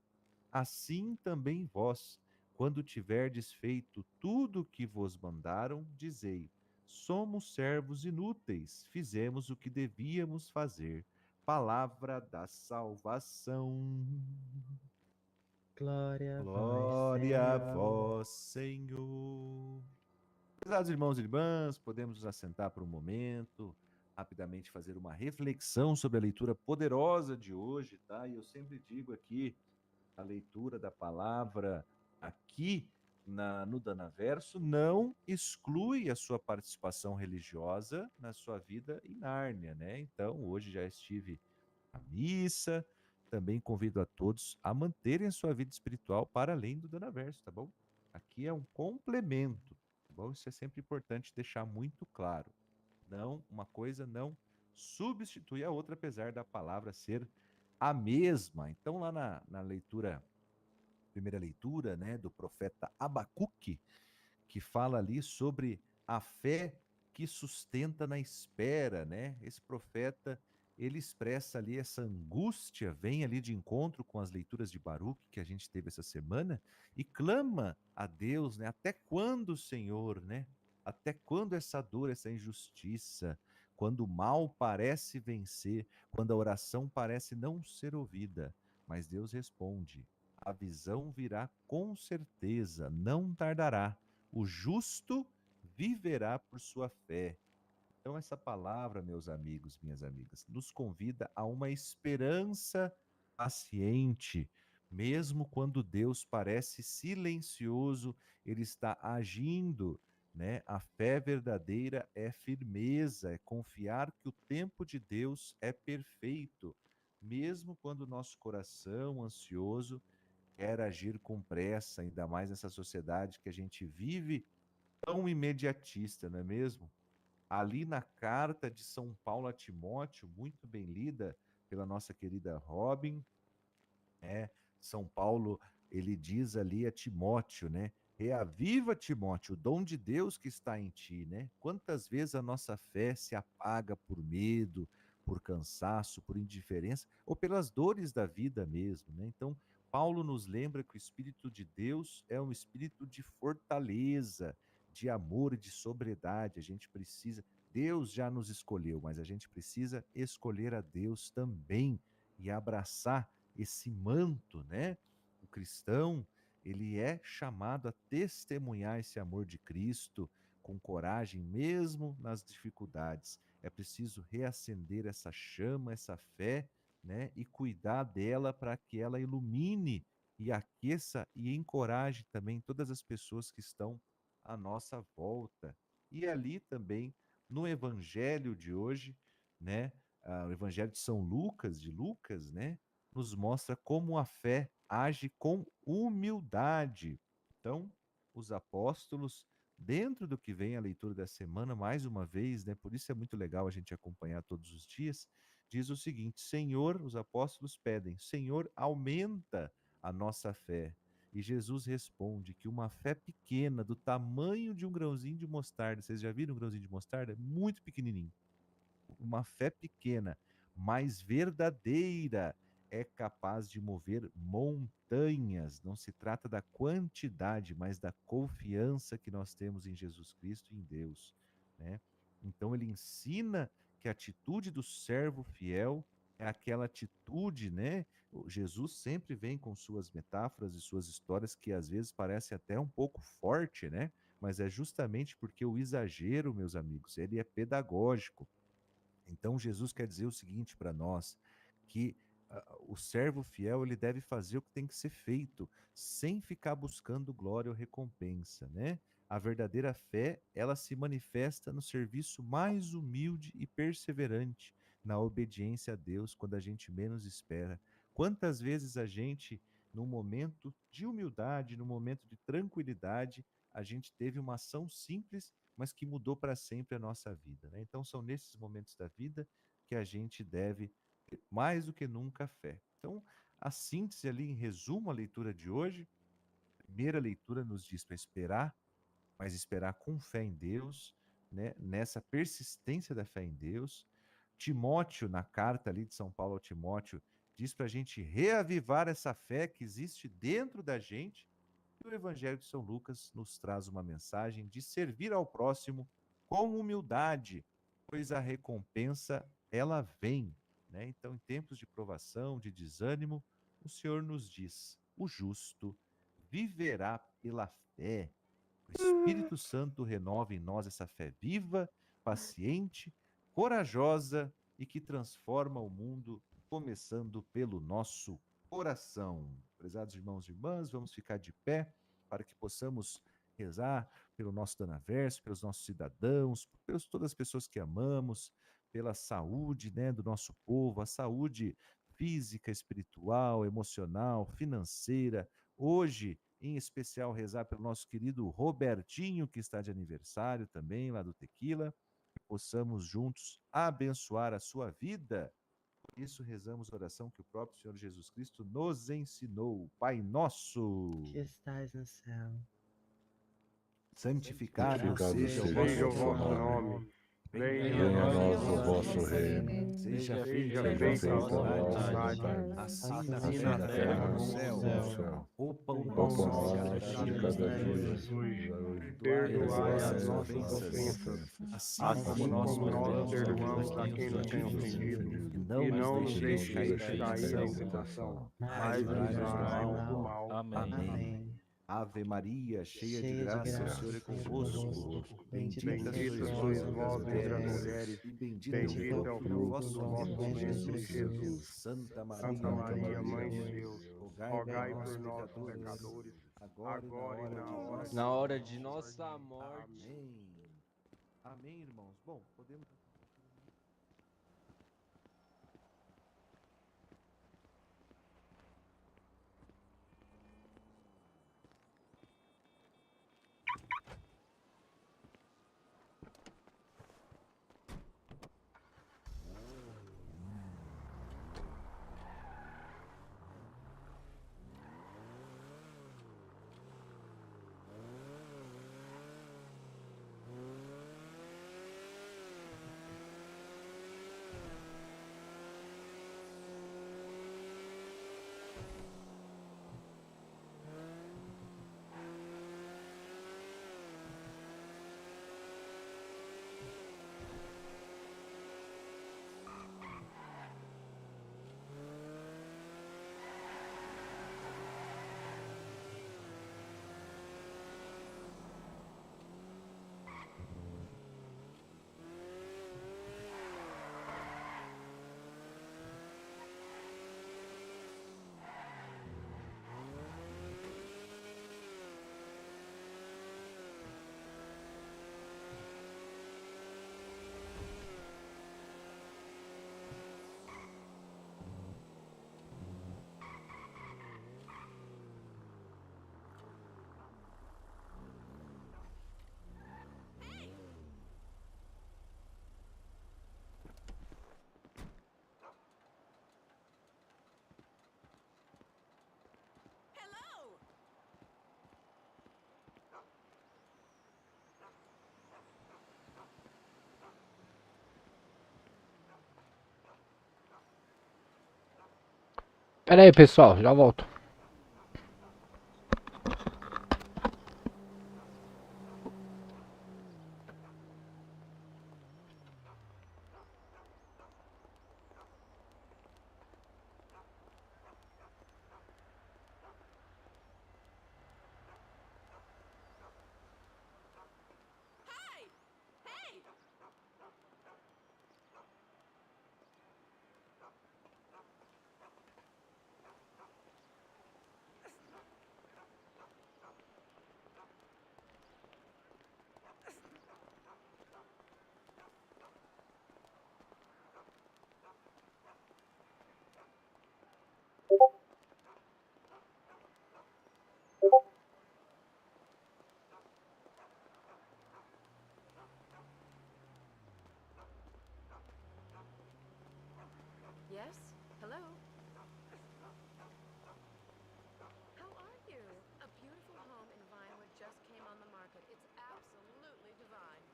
Assim também vós, quando tiverdes feito tudo o que vos mandaram, dizei: somos servos inúteis, fizemos o que devíamos fazer. Palavra da salvação. Glória a vós, Glória a Senhor. vós, Senhor. Prezados irmãos e irmãs, podemos nos assentar por um momento, rapidamente fazer uma reflexão sobre a leitura poderosa de hoje, tá? E eu sempre digo aqui, a leitura da palavra aqui no Danaverso não exclui a sua participação religiosa na sua vida em Nárnia, né? Então, hoje já estive à missa, também convido a todos a manterem sua vida espiritual para além do Danaverso, tá bom? Aqui é um complemento, tá bom? Isso é sempre importante deixar muito claro. Não, uma coisa não substitui a outra, apesar da palavra ser a mesma. Então, lá na leitura, primeira leitura, né, do profeta Abacuque, que fala ali sobre a fé que sustenta na espera, né? Esse profeta, ele expressa ali essa angústia, vem ali de encontro com as leituras de Baruque que a gente teve essa semana e clama a Deus, né? Até quando, Senhor, né? Até quando essa dor, essa injustiça, quando o mal parece vencer, quando a oração parece não ser ouvida? Mas Deus responde: a visão virá com certeza, não tardará. O justo viverá por sua fé. Então, essa palavra, meus amigos, minhas amigas, nos convida a uma esperança paciente. Mesmo quando Deus parece silencioso, Ele está agindo, né? A fé verdadeira é firmeza, é confiar que o tempo de Deus é perfeito. Mesmo quando o nosso coração ansioso quer agir com pressa, ainda mais nessa sociedade que a gente vive tão imediatista, não é mesmo? ali na carta de São Paulo a Timóteo, muito bem lida pela nossa querida Robin, São Paulo, ele diz ali a Timóteo, né? Reaviva, Timóteo, o dom de Deus que está em ti, né? Quantas vezes a nossa fé se apaga por medo, por cansaço, por indiferença ou pelas dores da vida mesmo, né? Então, Paulo nos lembra que o Espírito de Deus é um espírito de fortaleza, de amor e de sobriedade. A gente precisa, Deus já nos escolheu, mas a gente precisa escolher a Deus também e abraçar esse manto, né? O cristão, ele é chamado a testemunhar esse amor de Cristo com coragem, mesmo nas dificuldades. É preciso reacender essa chama, essa fé, né? E cuidar dela para que ela ilumine e aqueça e encoraje também todas as pessoas que estão à nossa volta. E ali também, no evangelho de hoje, né? O evangelho de São Lucas, né? Nos mostra como a fé age com humildade. Então, os apóstolos, dentro do que vem a leitura da semana, mais uma vez, né? Por isso é muito legal a gente acompanhar todos os dias, diz o seguinte: Senhor, os apóstolos pedem, Senhor, aumenta a nossa fé. E Jesus responde que uma fé pequena, do tamanho de um grãozinho de mostarda, vocês já viram um grãozinho de mostarda? Muito pequenininho. Uma fé pequena, mas verdadeira, é capaz de mover montanhas. Não se trata da quantidade, mas da confiança que nós temos em Jesus Cristo e em Deus, né? Então ele ensina que a atitude do servo fiel é aquela atitude, né? Jesus sempre vem com suas metáforas e suas histórias que às vezes parece até um pouco forte, né? Mas é justamente porque o exagero, meus amigos, ele é pedagógico. Então Jesus quer dizer o seguinte para nós, que o servo fiel ele deve fazer o que tem que ser feito, sem ficar buscando glória ou recompensa, né? A verdadeira fé, ela se manifesta no serviço mais humilde e perseverante, na obediência a Deus quando a gente menos espera. Quantas vezes a gente, num momento de humildade, num momento de tranquilidade, a gente teve uma ação simples, mas que mudou para sempre a nossa vida, né? Então são nesses momentos da vida que a gente deve ter mais do que nunca fé. Então, a síntese ali, em resumo, a leitura de hoje, a primeira leitura nos diz para esperar, mas esperar com fé em Deus, né? Nessa persistência da fé em Deus. Timóteo, na carta ali de São Paulo ao Timóteo, diz para a gente reavivar essa fé que existe dentro da gente. E o Evangelho de São Lucas nos traz uma mensagem de servir ao próximo com humildade, pois a recompensa ela vem, né? Então, em tempos de provação, de desânimo, o Senhor nos diz: o justo viverá pela fé. O Espírito Santo renova em nós essa fé viva, paciente, corajosa e que transforma o mundo, começando pelo nosso coração. Prezados irmãos e irmãs, vamos ficar de pé para que possamos rezar pelo nosso Danaverso, pelos nossos cidadãos, pelas todas as pessoas que amamos, pela saúde, né, do nosso povo, a saúde física, espiritual, emocional, financeira. Hoje, em especial, rezar pelo nosso querido Robertinho, que está de aniversário também, lá do Tequila, que possamos juntos abençoar a sua vida. Por isso, rezamos a oração que o próprio Senhor Jesus Cristo nos ensinou. Pai nosso, Que estais no céu. santificado seja Seja o vosso nome. Venha a nós o vosso reino. Seja Seja feita feita a a vossa vossa vontade, vontade, assim na terra como no céu. O pão nosso de cada dia, perdoai as nossas ofensas, assim como nós perdoamos a quem nos tem ofendido, e não nos deixeis cair em tentação, mas livrai-nos do mal. Amém. Ave Maria, cheia de graça, o Senhor é convosco. Bendita sois vós entre as mulheres, e bendito é o fruto do vosso ventre, Jesus. Santa Maria, Mãe de Deus, rogai por nós, pecadores, agora e na hora de Na hora de nossa morte. Amém. Amém, irmãos. Bom, podemos. Pera aí, pessoal, já volto. Yes? Hello? How are you? A beautiful home in Vinewood just came on the market. It's absolutely divine.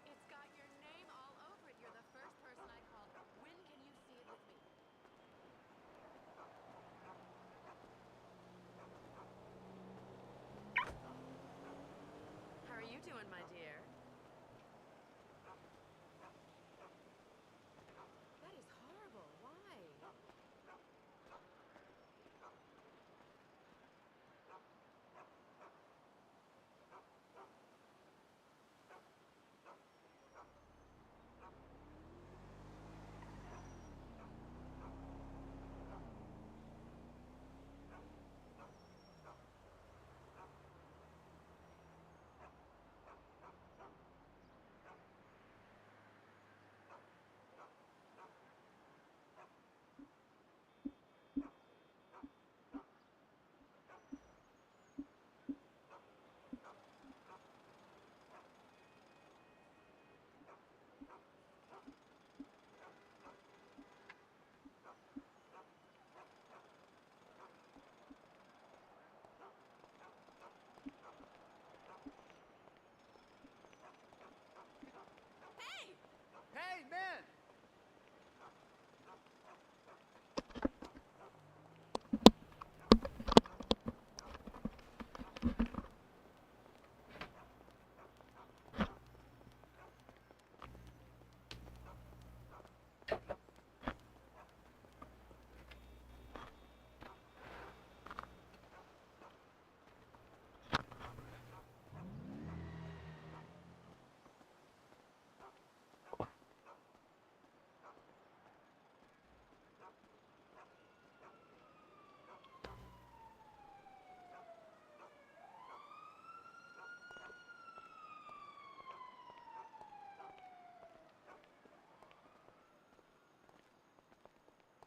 It's got your name all over it. You're the first person I called. When can you see it with me? How are you doing, my dear? That is horrible. Why? Hey, man!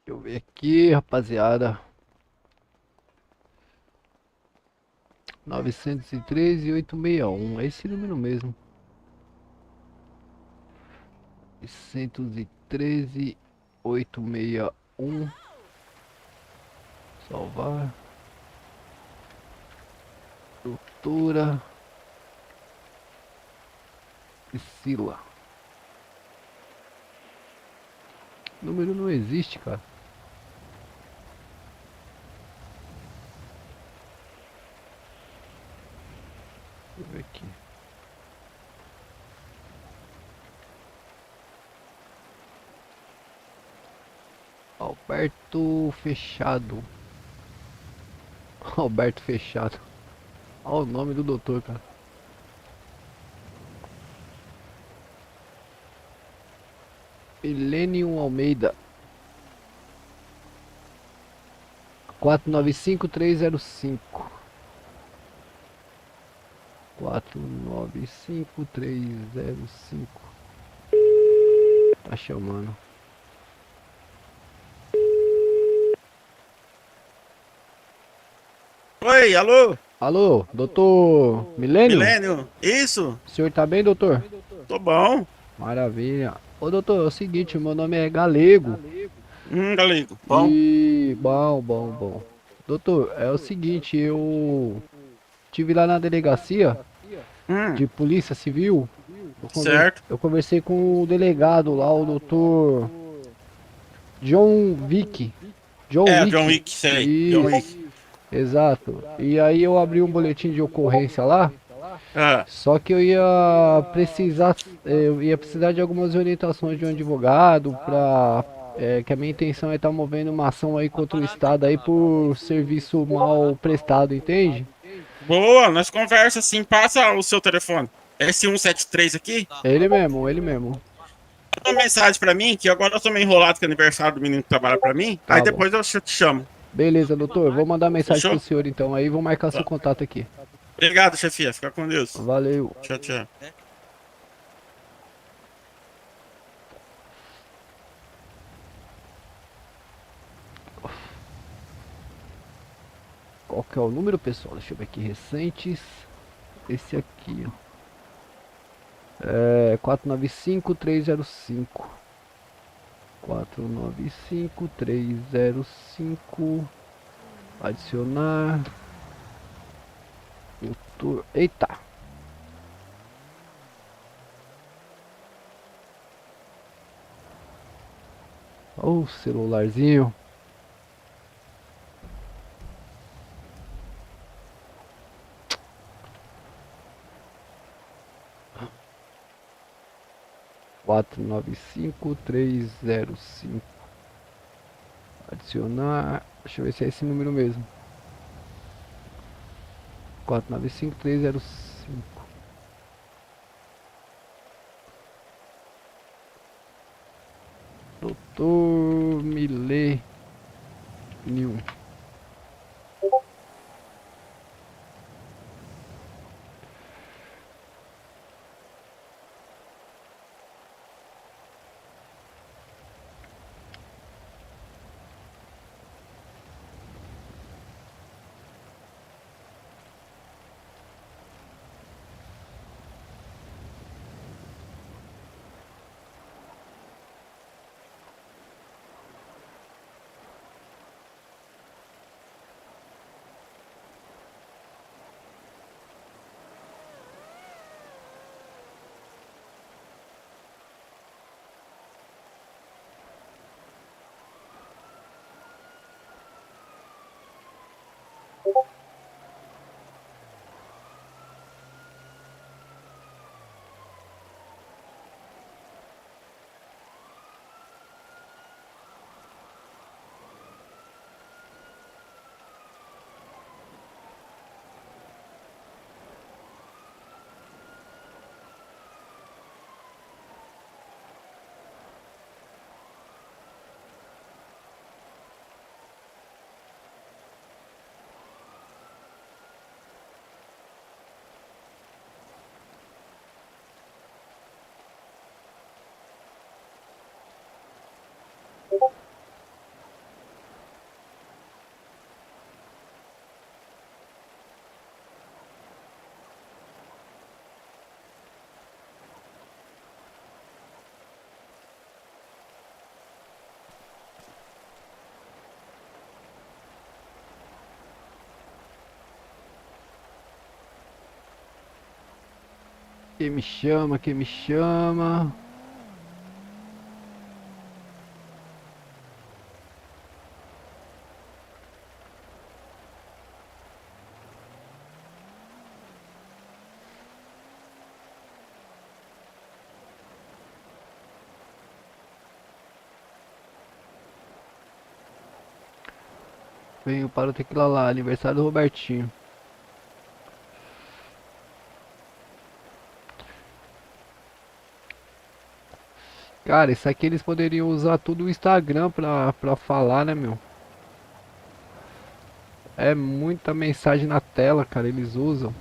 Deixa eu ver aqui, rapaziada. 913 e 861. É esse número mesmo. 913 861. Salvar. Doutora Priscila. O número não existe, cara. Deixa eu ver aqui. Alberto Fechado. Alberto Fechado. Olha o nome do doutor, cara. Milênio Almeida. 495305. 495305. Tá chamando. Oi, alô? Alô, doutor Milênio? Milênio? Isso? O senhor tá bem, doutor? Tô bom. Maravilha. Ô, doutor, é o seguinte, meu nome é Galego. Galego. Bom? E... Bom. Doutor, é o seguinte, eu tive lá na delegacia de polícia civil. Certo. Eu conversei com o delegado lá, o doutor John Wick. John É, Wick. John Wick, sei. John Isso, Wick. exato. E aí eu abri um boletim de ocorrência lá. Ah, Só que eu ia precisar de algumas orientações de um advogado para que a minha intenção é estar movendo uma ação aí contra o Estado aí por serviço mal prestado, entende? boa, nós conversa assim, passa o seu telefone. S173 aqui, Ele mesmo, ele mesmo. manda uma mensagem pra mim, que agora eu tô meio enrolado com o aniversário do menino que trabalha pra mim. Aí Tá bom. depois eu te chamo. Beleza, doutor. Vou mandar mensagem pro Fechou? senhor então aí, vou marcar seu Tá. contato aqui. Obrigado, chefia. Fica com Deus. Valeu. Tchau, tchau. Qual que é o número, pessoal? Deixa eu ver aqui. Recentes. Esse aqui, ó. É 495-305. 495-305. Adicionar. Doutor. Eita. Ó o celularzinho. Quatro nove cinco três zero cinco. Adicionar. Deixa eu ver se é esse número mesmo. 495-305. Doutor Milê Nil. Quem me chama, quem me chama. Venho para o Tequila lá, aniversário do Robertinho. Cara, isso aqui eles poderiam usar tudo o Instagram pra falar, né, meu? É muita mensagem na tela, cara, eles usam.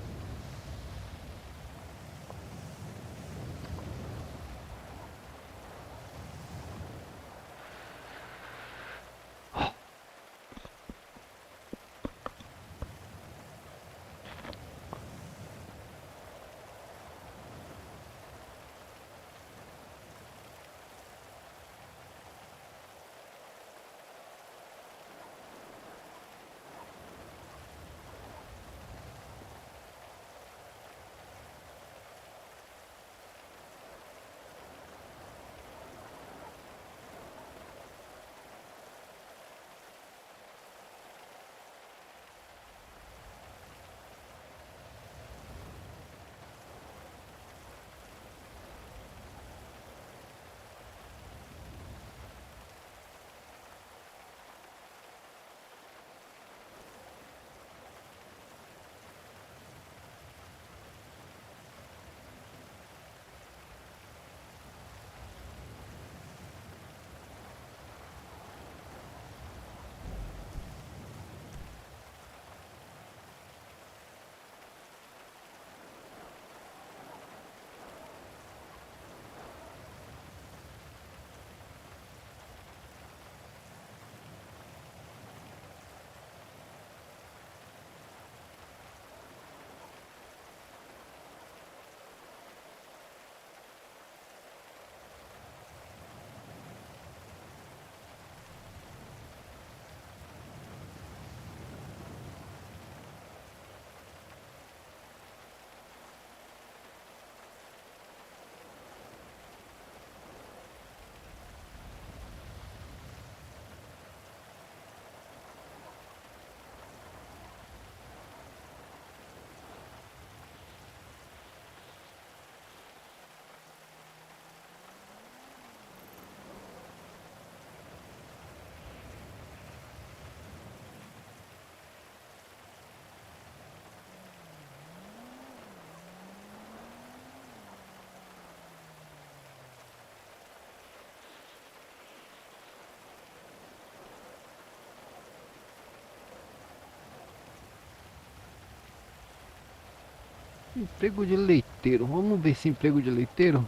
Emprego de leiteiro. Vamos ver esse emprego de leiteiro.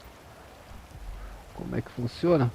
Como é que funciona?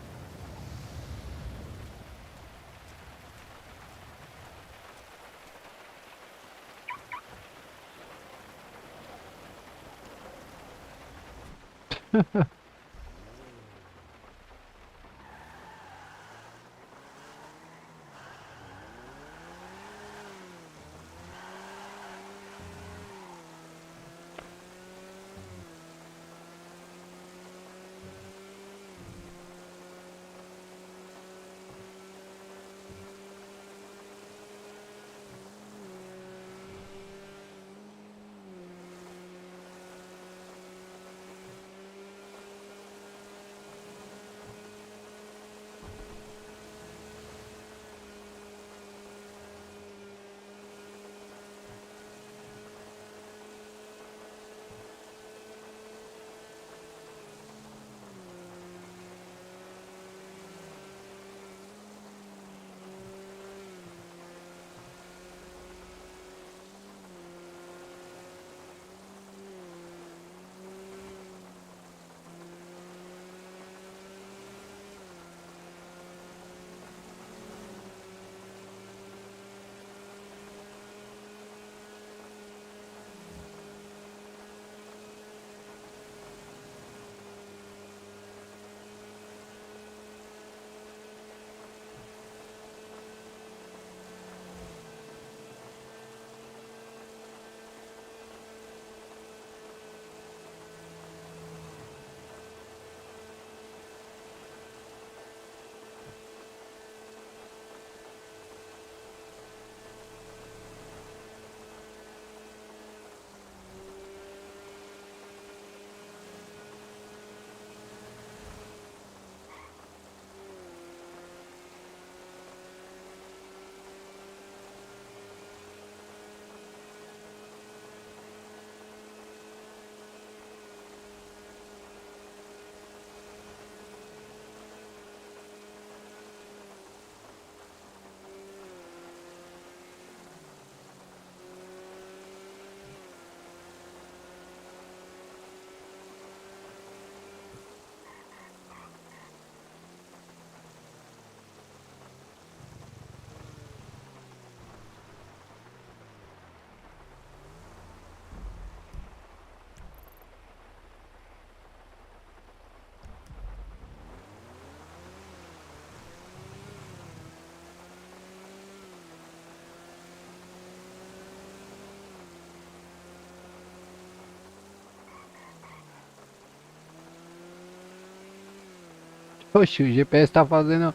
Oxe, o GPS tá fazendo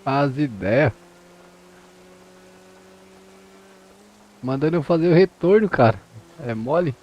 as ideias. Mandando eu fazer o retorno, cara. É mole?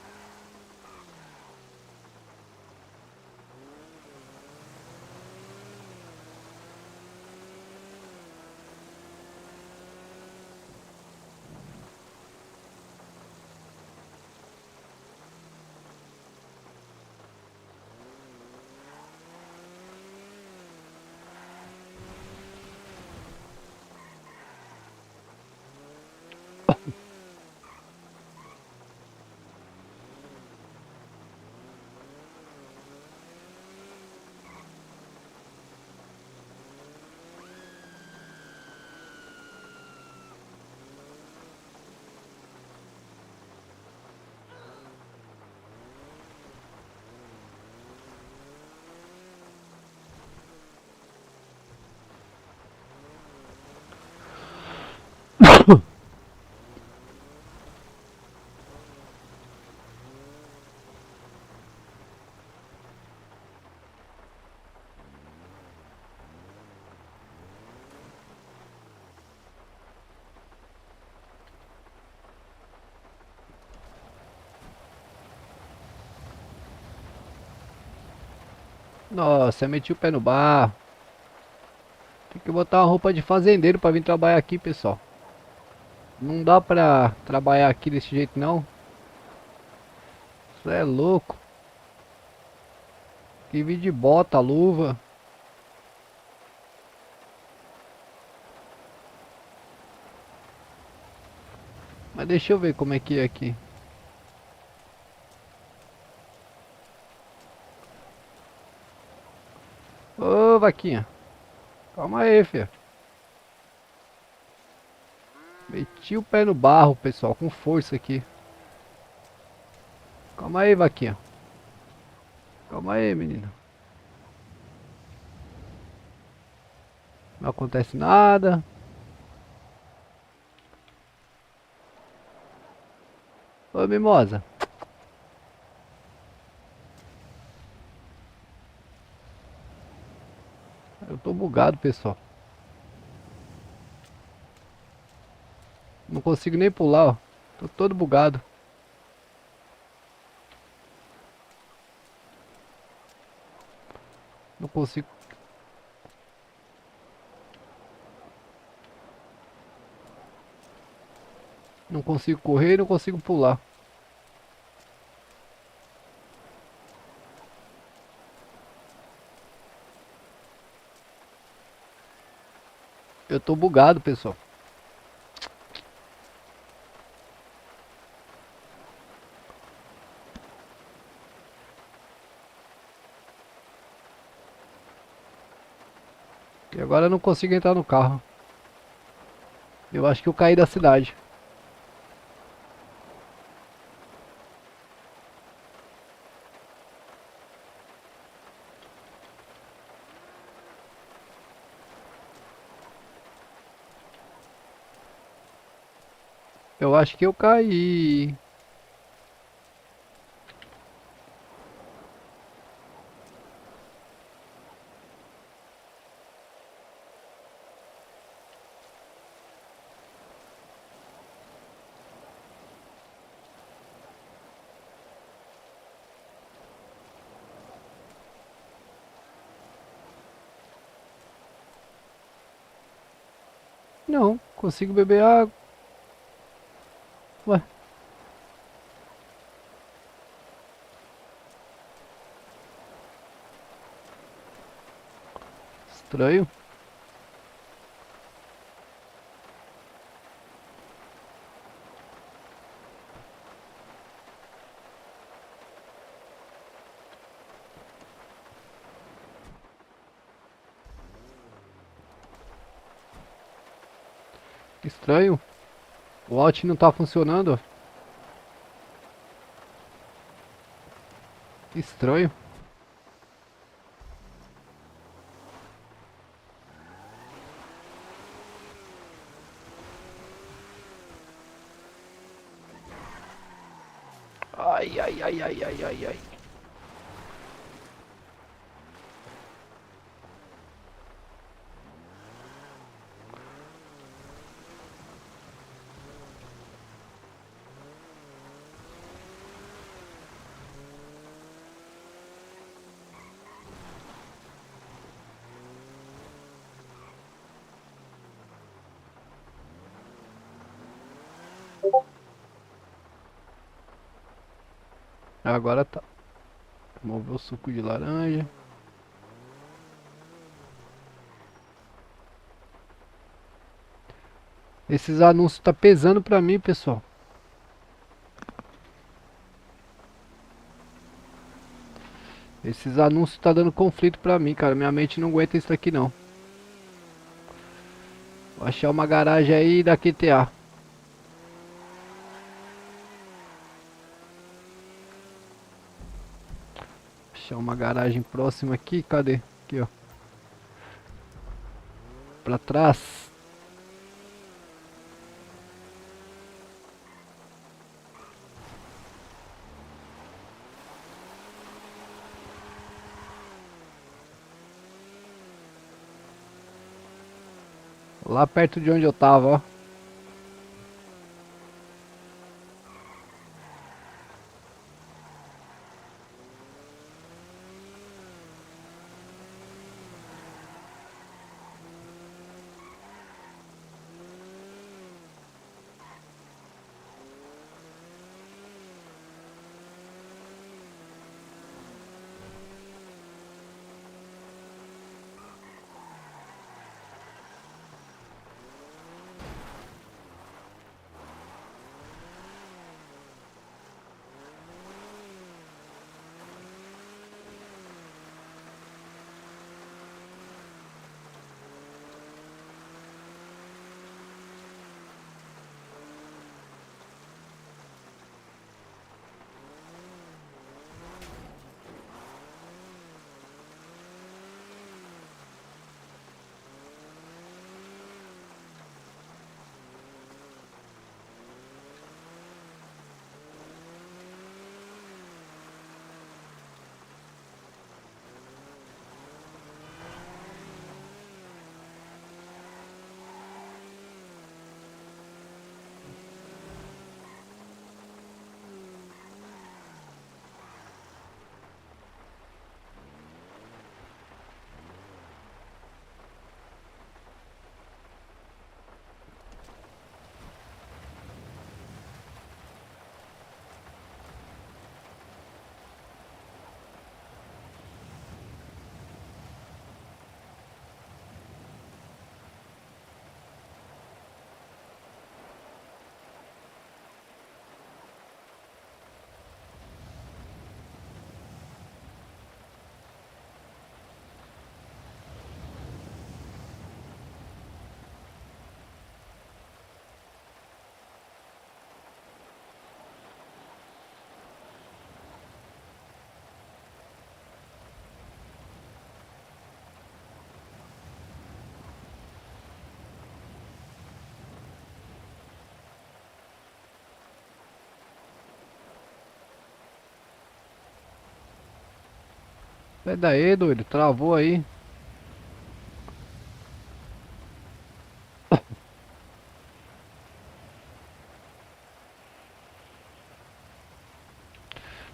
Nossa, eu meti o pé no barro. Tem que botar uma roupa de fazendeiro pra vir trabalhar aqui, pessoal. Não dá pra trabalhar aqui desse jeito, não. Isso é louco. Tem que vir de bota, luva. Mas deixa eu ver como é que é aqui. Ô, vaquinha. Calma aí, filho. Meti o pé no barro, pessoal, com força aqui. Calma aí, vaquinha. Calma aí, menino. Não acontece nada. Ô, mimosa. Eu tô bugado, pessoal. Não consigo nem pular, ó. Tô todo bugado. Não consigo. Não consigo correr e não consigo pular. Eu tô bugado, pessoal. E agora eu não consigo entrar no carro. Eu acho que eu caí da cidade. Eu acho que eu caí. Não, consigo beber água. Ué. Estranho. Estranho. O alt não tá funcionando. Estranho. Ai, ai, ai, ai, ai, ai, ai. Agora tá. Vamos ver o suco de laranja. Esses anúncios tá pesando pra mim, pessoal. Esses anúncios tá dando conflito pra mim, cara. Minha mente não aguenta isso aqui não. Vou achar uma garagem aí da QTA. Achar uma garagem próxima aqui. Cadê? Aqui, ó. Pra trás. Lá perto de onde eu tava, ó. Sai daí, doido. Travou aí.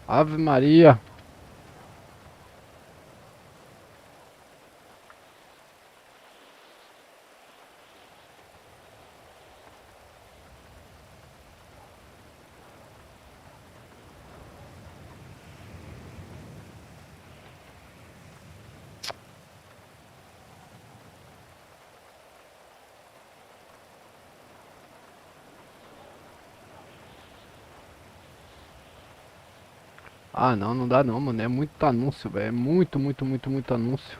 Ave Maria. Ah, não, não dá não, mano. É muito anúncio, velho. É muito, muito, muito, muito anúncio.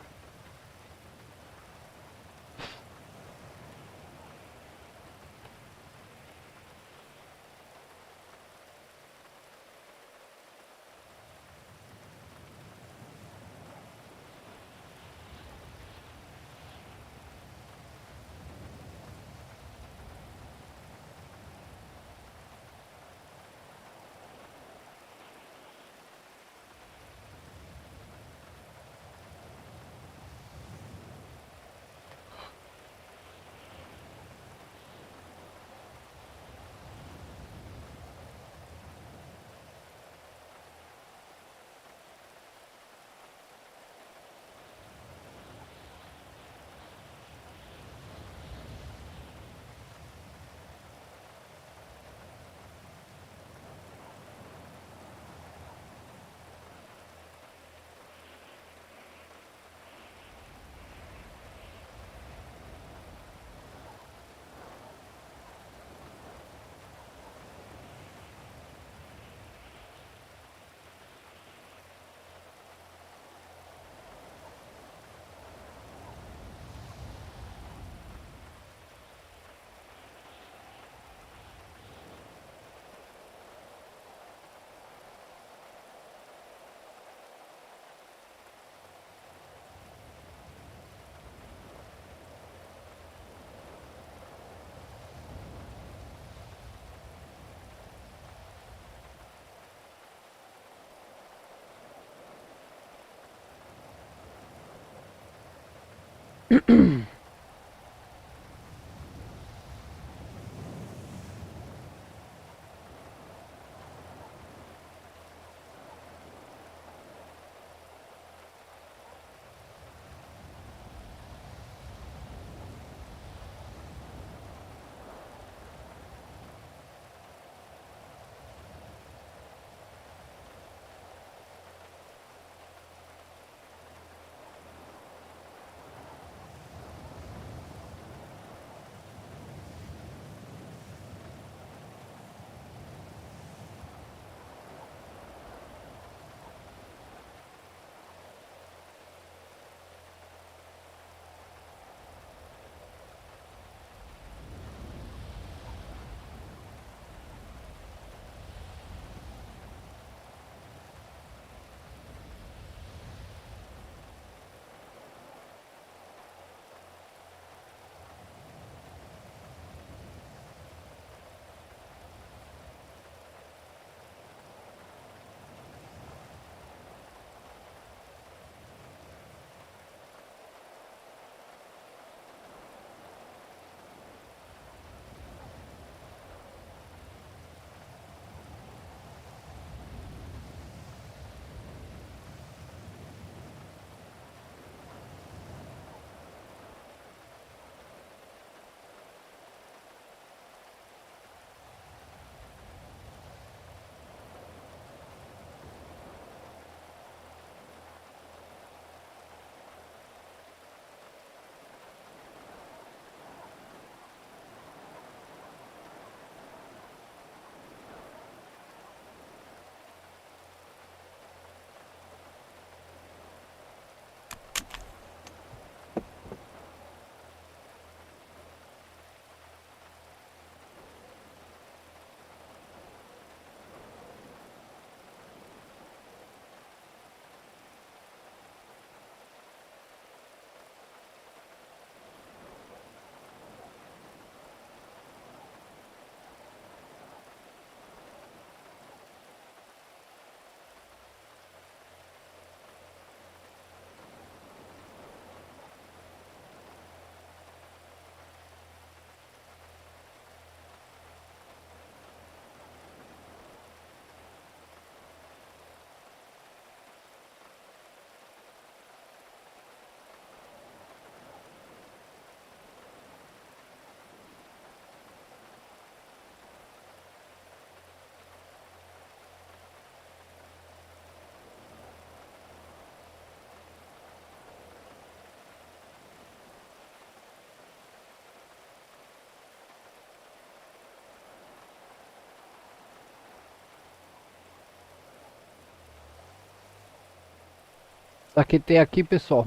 Saquetei aqui, pessoal.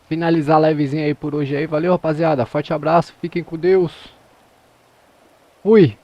Finalizar a livezinha aí por hoje aí. Valeu, rapaziada. Forte abraço. Fiquem com Deus. Fui.